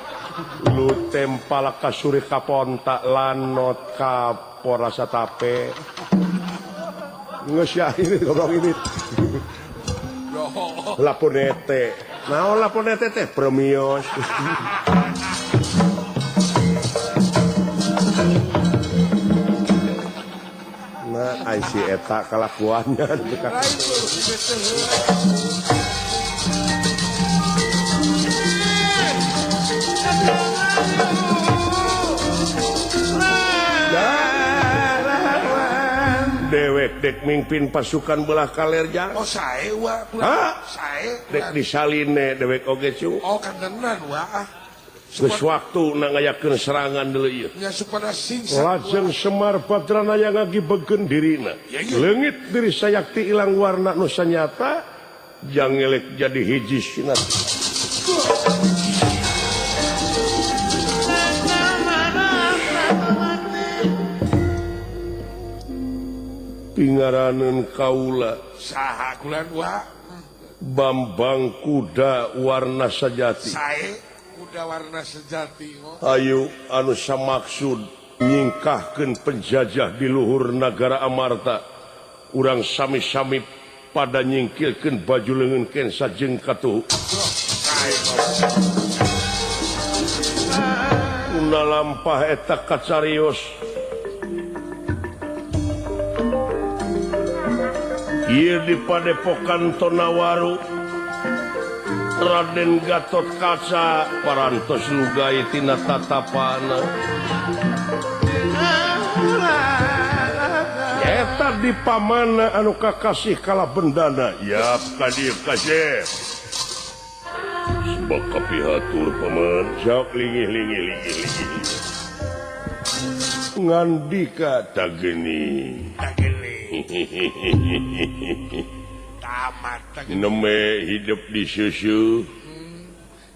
Lutem palakasuri kaponta lanot kaporasa tape. Ngeus ya ini goblok ini. Laponete. Naon laponete teh? Premios. Nah, si eta kalakuannya. Dewek dek mimpin pasukan belah kaler jang. Oh sae wa. Hah? Sae. Dek disaline dewek oge cu. Oh kandenan wa. Geus waktu na ngayakeun serangan deuleu ieu. Nya supaya singsak. Lajeng Semar Badrana yang ngagibegeun dirina. Leungit diri sayakti ilang warna nu sanyata jang ngelek jadi hiji sinat. Pingaraneun kaula Saha kulan wa. Bambang Kuda Warna Sajati. Sae kuda warna sejati. Ayo anu samaksud nyingkahkeun penjajah di luhur nagara Amarta. Urang sami-sami pada nyingkilkeun baju leungeunkeun sajeng katuh. Una lampah eta kacarios. Ieu di padepokan Tonawaru Raden Gatot Kaca parantos lugai tina tatapana. Eta di pamana anu kakasih kala bendana. Yap kadieu kasih. Sebab kapihatur paman. Jawab lingih. ngan dikata geni tamat neme hidup di susu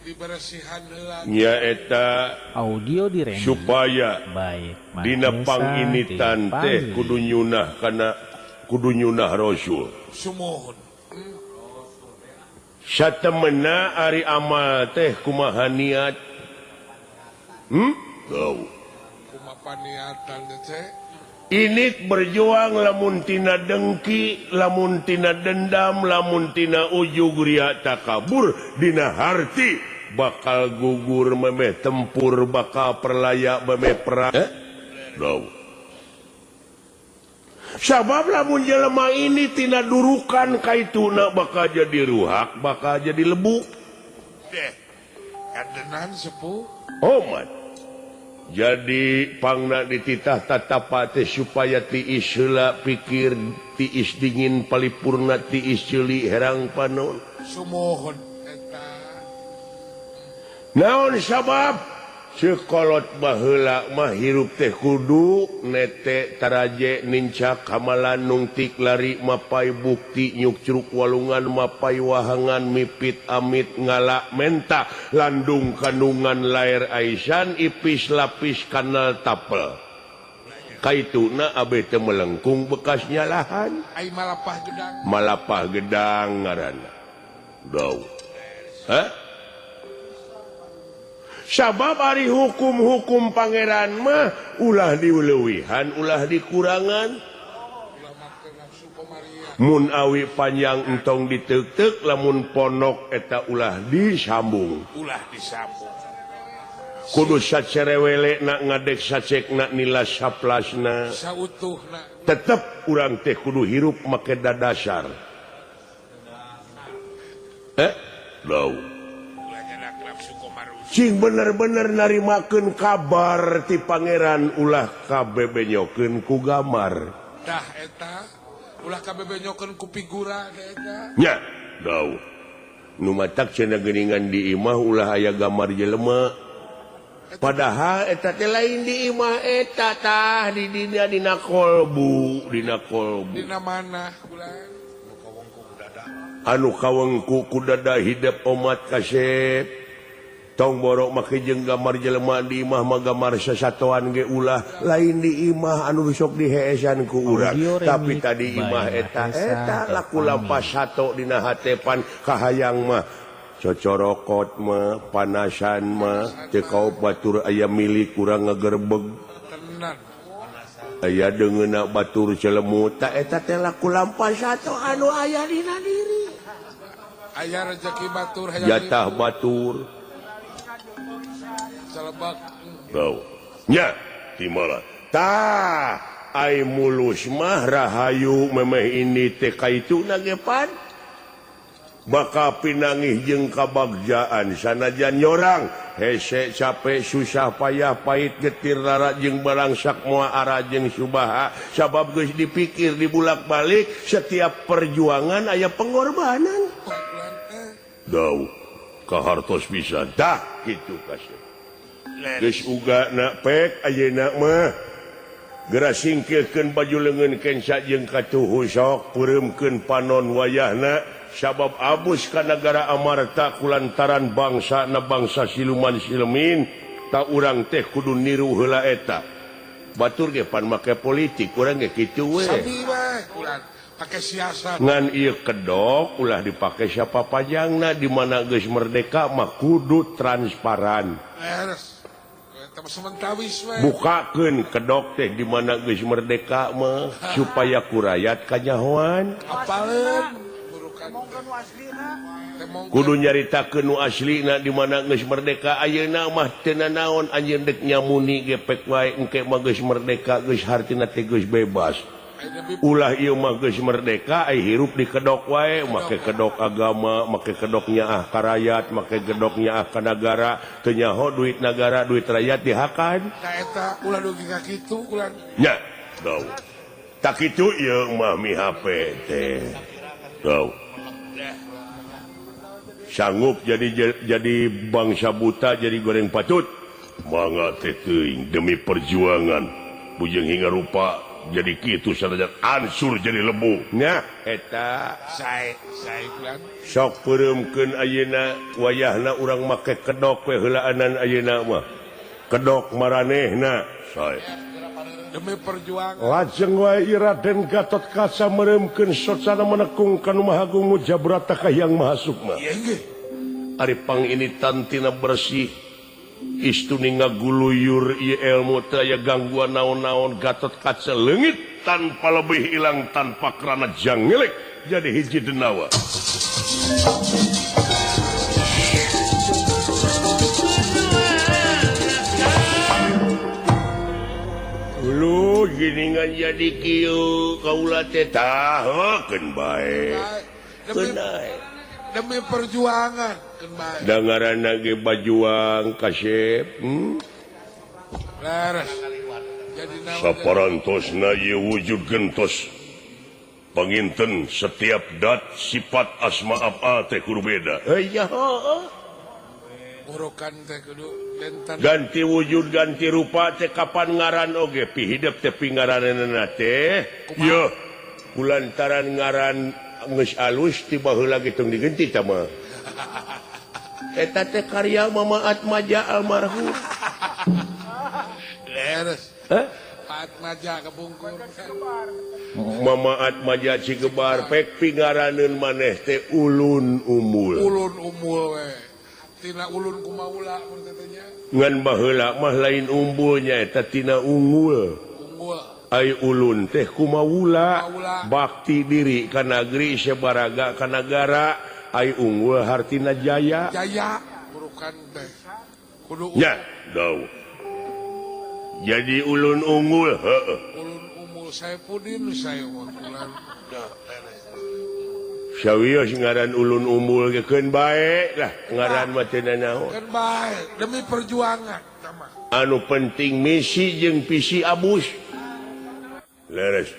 dibersihan heula nyaeta audio direm supaya baik dina panginitan teh kudu nyunah kana kudu nyunah rasul sumuhun satemena ari amal teh kumaha niat tahu kumaha niatan teh ini berjuang lamun tina dengki lamun tina dendam lamun tina ujug ria takabur dina harti bakal gugur memeh tempur bakal perlaya memeh perang tahu sabab lamun jelema ini tina durukan kaituna bakal jadi ruhak bakal jadi lebu deh kadenan sepuh omat jadi pangna dititah tatapa teh supaya tiis heula pikir tiis dingin palipurna tiis ceuli herang panon sumuhun eta naon sabab sekolot baheula mah hirup teh kudu nete taraje nincak hamalan nungtik lari mapai bukti nyuk curug walungan mapai wahangan mipit amit ngalak menta landung kandungan lair aisan ipis lapis kanal tapel kaituna abeh teu melengkung bekas nyalahan ai malapah gedang ngaranna daw sabab ari hukum-hukum pangeran mah ulah diuleuwihan ulah dikurangan mun awi panjang entong diteuk-teuk lamun ponok eta ulah disambung kudu sacerewele nak ngadek sacekna nilas saplasna sautuhna tetep urang teh kudu hirup make dadasar Lau cing bener-bener narimakeun kabar ti pangeran ulah kabebenyokeun ku gambar dah eta ulah kabebenyokeun ku figura eta nya daw nu matak cenah geuningan di imah ulah aya gambar jelema padahal eta teh lain di imah eta tah di dina kolbu dina mana anu kawengku ku dada hidup umat kasep tong borok make jeung gambar jelema di imah mah gambar sasatoan ge ulah lain di imah anu sok diheesan ku urang tapi tadi imah eta laku lampas sato dina hatepan kahayang mah cocorokot mah panasan mah teu kaop batur aya milik urang ngagerbeg aya deungeuna batur celemut ta eta teh laku lampas sato anu aya dina diri aya rezeki batur jatah batur nya timala tah ai mulus mah rahayu memeh ini teh kaituna ge pan bakal pinangih jeung kabagjaan sanajan nyorang hese capek susah payah pahit getir lara jeung balangsak moal ara jeung subaha sabab geus dipikir dibulak-balik setiap perjuangan aya pengorbanan daw kahartos pisan tah kitu kasih geus uga nak pek ayeuna mah geura singkirkeun baju leungeun kenca jeung katuhu sok peureumkeun panon wayahna sabab abus ka nagara amarta kulantaran bangsana bangsa siluman silemin ta urang teh kudu niru heula eta batur ge pan make politik urang ge kitu we sabi we urang pake siasat ngan ieu kedok ulah dipake siapa pajangna di mana geus merdeka mah kudu transparan bukakeun kedok teh di mana geus merdeka mah supaya ku rakyat kanyahoan apaleun kudu nyaritakeun nu aslina di mana geus merdeka ayeuna mah teu naon anjeun dek nyamuni ge pek wae engke mah geus merdeka geus hartina teh geus bebas ulah ieu mah geus merdeka ai hirup di kedok wae make kedok agama make kedok nyaah ka rakyat make kedok nyaah ka nagara teu nyaho duit nagara duit rakyat dihakan ta eta ulah dugi ka kitu ulah nya daw tak kitu ieu mah mi HP teh daw sanggup jadi bangsa buta jadi goreng patut mangga teh teuing demi perjuangan bujeng hingga rupa jadi kitu sanajan ansur jadi lembu nya eta Saya sok pereumkeun ayeuna wayahna urang make kedok we heulaanan ayeuna mah kedok maranehna sae demi perjuangan. lajeng wae Raden Gatot Kaca mereumkeun socana menekung kanu Maha Agung Mujabrata Hyang Mahasukma Iya nggih. ari panginitan tina bersih istuni ngaguluyur ieu ilmu teu aya gangguan naon-naon Gatot Kaca leungit tanpa lebih hilang tanpa kerana jangelek jadi hiji denawa lu giningan jadi kieu kaula teh tahakeun bae Demi perjuangan kan baik. dangaranna ge bajuang kasep Leres. Jadi nama saparantosna ieu wujud gentos panginten setiap dat sifat asma apa teh kudu beda iya urukan teh kudu bentan. ganti wujud ganti rupa teh kapan ngaran oge pi hidup teh pi ngaranna teh ieu kulantaran ngaran geus alus tiba heula gitung diganti tah mah eta teh karya Mamaat Maja almarhum Leres. Pat maja kebungkur. Mamaat Maja Cigebar pek pingaraneun maneh teh ulun umul Ulun umul we. Tina ulun kumaula mun tetenya. ngan baheula mah lain umbulnya eta tina unggul Unggul. ai ulun teh kumaula Kumaula. bakti diri ka negeri sabaraga ka negara ai unggul hartina jaya Jaya urukan teh. Kudu nya daw jadi ulun unggul heeh ulun umul Saipudin saya wakulan. Leres. sawios ngaran ulun unggul ge keun bae lah ngaran mah teu naon Kan baik demi perjuangan sama. anu penting misi jeung visi abus leres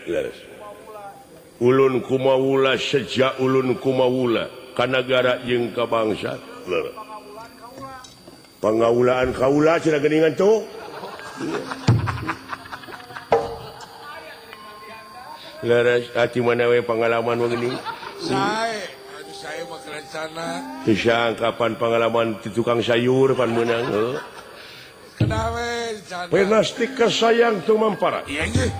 ulun kumaula sejak ulun kumaula ka nagara jeung ka bangsa leres pangaulaan kaula cenah geuningan tuh leres ati mana we pengalaman begini Saya mah kerencana. tisang kapan pengalaman di tukang sayur pan meunang Kenapa cana? penastik kesayang tu mampara Iya nggih.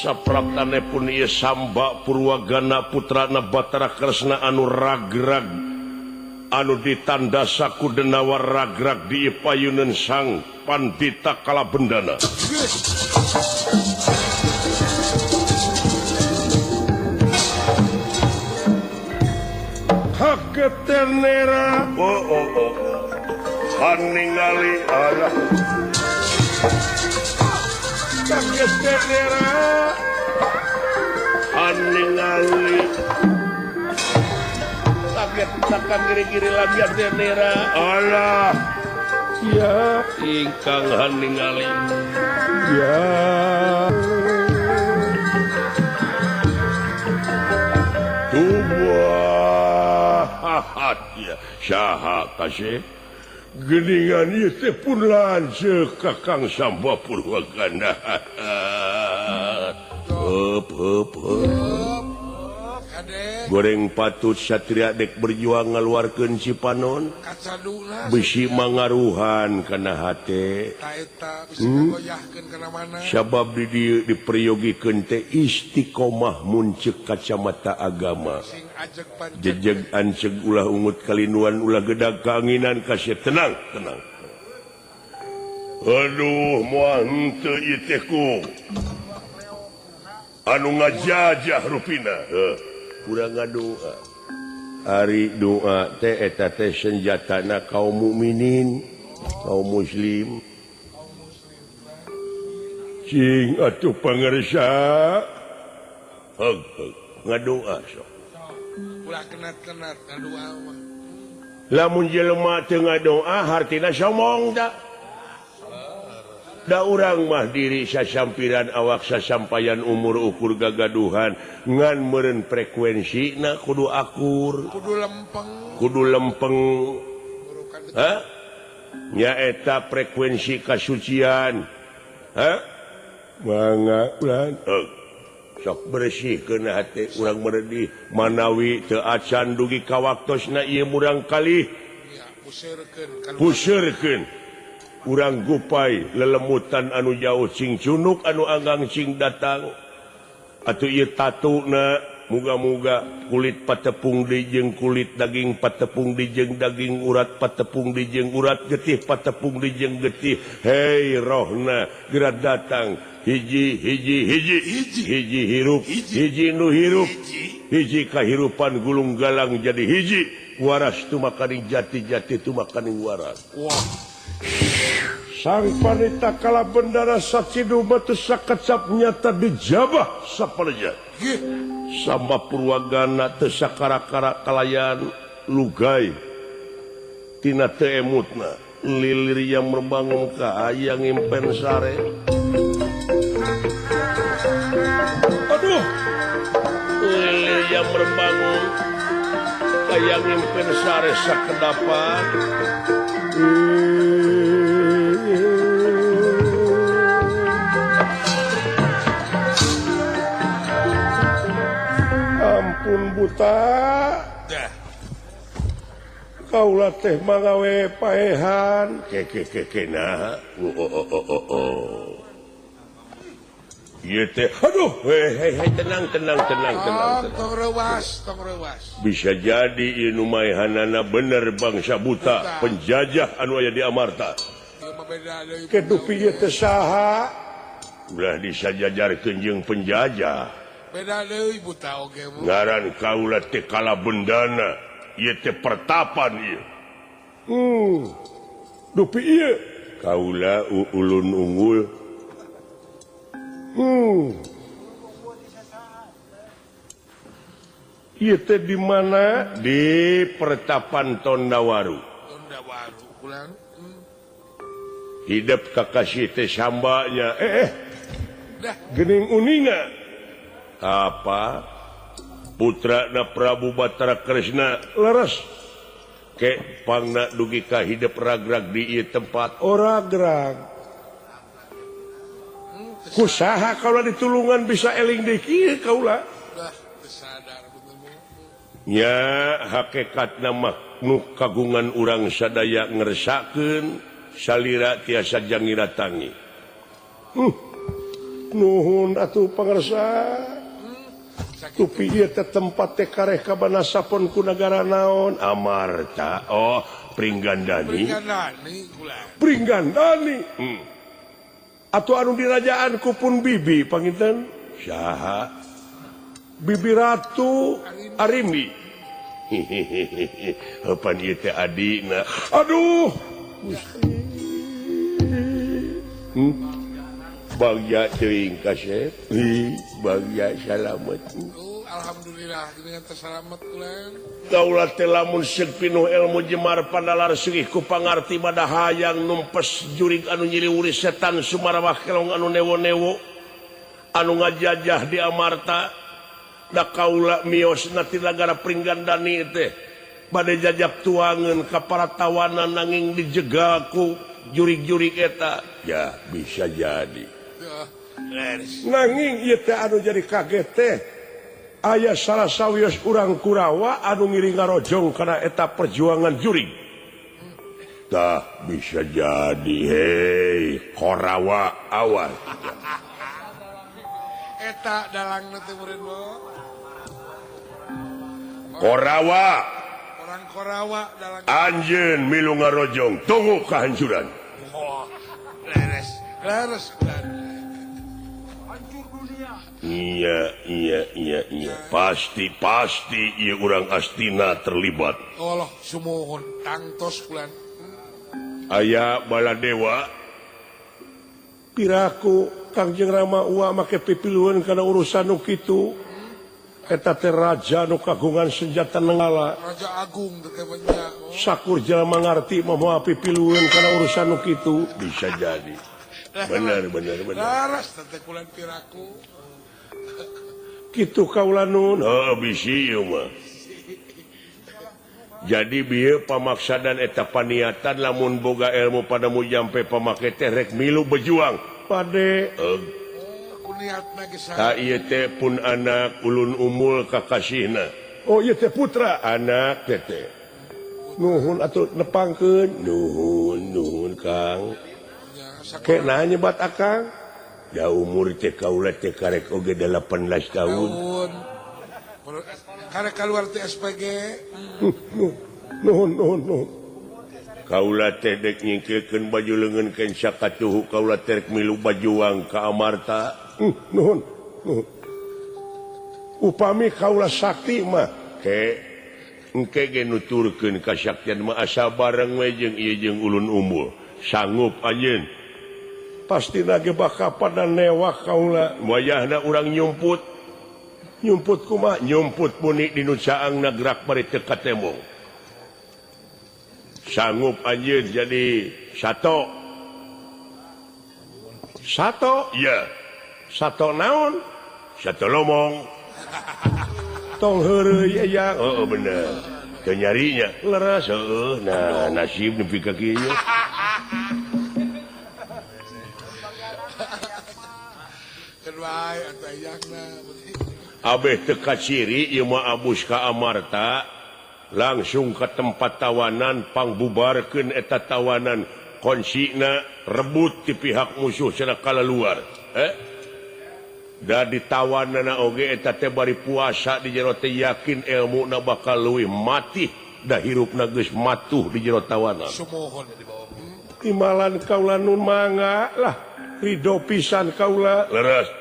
sapraptane pun ieu Samba Purwagana putrana Batara Kresna anu ragrag anu ditandasa ku denawa ragrag di payuneun sang Pandita Kalabendana haketenera haningali Allah haketenera haningali kaget takkan giri-giri lagi tenera Allah ya ingkang haningali ya ya saha kasih geningan ieu teh pun lanceuk ka Kang Samba Purwagana Kade goreng patut satria dek berjuang ngaluarkeun Cipanon kacaduna. bisi mangaruhan kana hate Ta eta bisa ngagoyahkeun kana mana. sabab di dieu diperiyogikeun teh istiqomah munceuk kacamata agama Sing ajeg pancet. jejeg anceg ulah ungut kalinuan ulah gedag kaanginan kasih tenang aduh moal henteu ieu teh ku anu ngajajah rupina urang ngadoa ari doa teh eta teh senjatana kaum mukminin kaum muslim cing atuh pangarsa ngadoa sok Ulah kenat-kenat ngadoa mah. lamun jelema teu ngadoa hartina somong da da urang mah diri sasampiran awak sasampayan umur ukur gagaduhan ngan meureun frekuensina kudu akur Kudu lempeng. Urukan ha nya eta frekuensi kasucian ha sok bersih kena hati urang meredih manawi teu acan dugi ka waktosna ieu murang kali pusirkeun urang gupai lelemutan anu jauh cing cunuk anu anggang cing datang atuh ieu tatuna muga-muga kulit patepung di jeung kulit daging patepung di jeung daging urat patepung di jeung urat getih patepung di jeung getih hei rohna geura datang hiji hirup hiji nu hirup hiji kahirupan gulung galang jadi hiji waras tu makaning jati-jati tu makaning waras sang panita kala bendara sacidu batu sakacap nyata dijabah sapaleja sama purwagana teu sakara-kara kalayan lugay tina teu emutna lilir yang membangun ka ayang impen sare aduh lilir yang membangun ayang impen sare sakedapan ampun buta kaulah teh magawe paehan kekena ieu teh aduh hei tenang tong rewas bisa jadi ieu nu maehanana bener bangsa buta penjajah anu aya di Amarta kedupi ieu teh saha ulah disajajarkeun jeung penjajah beda deui buta oge ngaran kaulah teh kala bendana ieu teh pertapan ieu dupi ieu kaulah ulun unggul ieu teh di mana di pertapan Tondawaru pulang hidup kakasih teh sambanya geuning uninga apa putra na Prabu Batara Kresna leres ke pangna dugi ka hidup ragrag di ieu tempat ora grag kusaha kaula ditulungan bisa eling deui kieu kaula sadar bener nya hakikatna mah nu kagungan urang sadaya ngeresakeun salira tiasa jangiratangi nuhun atuh pangarsa tupi ieu teh tempat teh kareh kabanasapon ku nagara naon Amarta oh Pringgandani atuh anu dirajaan ku pun bibi panginten saha bibi ratu Arimbi pan ieu teh adina aduh bagja teuing kasep bagja salamet alhamdulillah dengan terselamat ulang kaulah teh lamun seug pinuh ilmu jemar pandalar seuih ku pangarti mada hayang numpes jurig anu nyiliwuri setan sumarawah kelong anu newo-newo anu ngajajah di Amarta da kaula miosna ti nagara Pringgandani teh bade jajak tuangeun ka para tawanan nanging dijegal ku jurig-jurig eta ya bisa jadi nanging ieu teh anu jadi kaget teh aya salah sawios urang Kurawa anu ngiring ngarojong kana eta perjuangan jurig tah bisa jadi hei Korawa awas eta dalangna teh meureun Korawa orang Korawa dalang anjeun milu ngarojong tunggu kehancuran leres Iya pasti ieu urang Astina terlibat Allah sumuhun tangtos bulan aya Baladewa piraku Kangjeng Rama uwa make pipilueun kana urusan nu kitu eta teh raja nu kagungan senjata nenggala Raja Agung teh banyak sakur jelema ngarti moal pipilueun kana urusan nu kitu bisa jadi bener laras teh kulan piraku kitu kaula nun bisi ieu mah jadi bieu pamaksadan eta paniatan lamun boga ilmu padamu jampe pamake teh rek milu bejuang pade niatna geus ieu teh pun anak ulun umul kakasihna. Oh ieu teh putra anak teh. Nuhun atuh nepangkeun. Nuhun Kang. Ke nyebat akang. Da umur teh kaula teh karek oge 18 tahun. Karek keluar teh SPG. Nuhun. Kaula teh dek nyingkeun baju leungeun keun sakatuhu kaula teh milu bajuang ka amarta. Nuhun. Upami kaula sakti mah engke ge nuturkeun kasaktian mah asa bareng we jeung ieu jeung ulun umul. Sanggup anjeun. Pastina ge bakal pada newah kaula. Wayahna urang nyumput. Nyumput kumaha? Nyumput puni dinu saangna gerak bari teu katembong. Sanggup anjeun jadi sato. Sato? Ya. Sato naon? Sato lomong. Tong heureuy ya. Oh bener. Teu nyarinya. Leres heueuh. Nah, nasib nepi ka kieu. Kedua atuh ayakna. Abeh teu kaciri ieu mah abus ka amarta. Langsung ke tempat tawanan pangbubarkeun eta tawanan konsina rebut ti pihak musuh cenah kalaluar da ditawanana oge eta teh bari puasa di jero teh yakin ilmuna bakal leuwih mati da hirupna geus matuh di jero tawanan Sumohon imalan kaula nun mangga lah ridho pisan kaula leres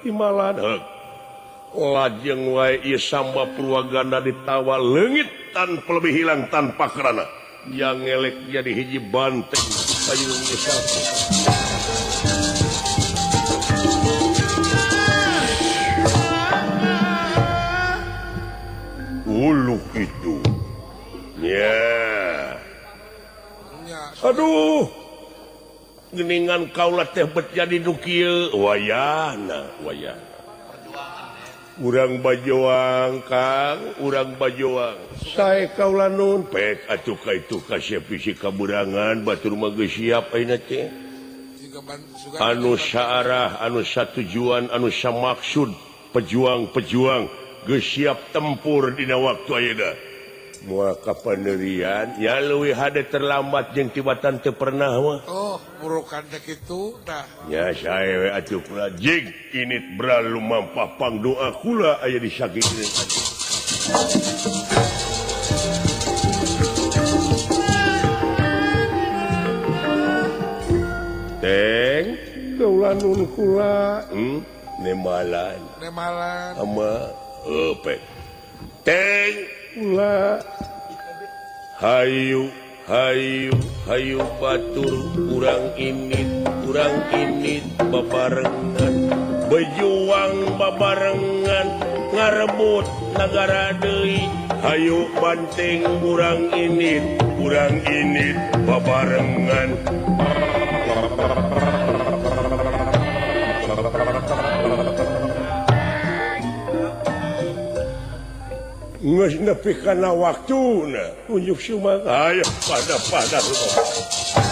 imalan lajeng wae ieu samba purwagana ditawa leungit tanpa lebih hilang tanpa kerana yang ngelek jadi hiji banteng payung nyesal ulu itu ya aduh geningan kaula teh bet jadi nu kieu wayahna urang bajoang Kang urang bajoang sae kaula nun pek atuh ka itu ka siap-siap kaburangan batur mah geus siap ayeuna teh anu saarah anu satujuan anu samaksud pejuang-pejuang geus siap tempur dina waktu ayeuna moal ka panerian nya leuwih hade terlambat jeung tibatan teu pernah mah murukan teh kitu tah nya sae we atuh kula jig init bral lumampah pangdoa kula aya di sakieureun atuh teng kaula nun kula nemalan ama eupe teng kula hayu batur kurang init babarengan bejuang babarengan ngarebut negara deui hayu banteng kurang init babarengan geus nepi kana waktuna unjuk sumaha aya pada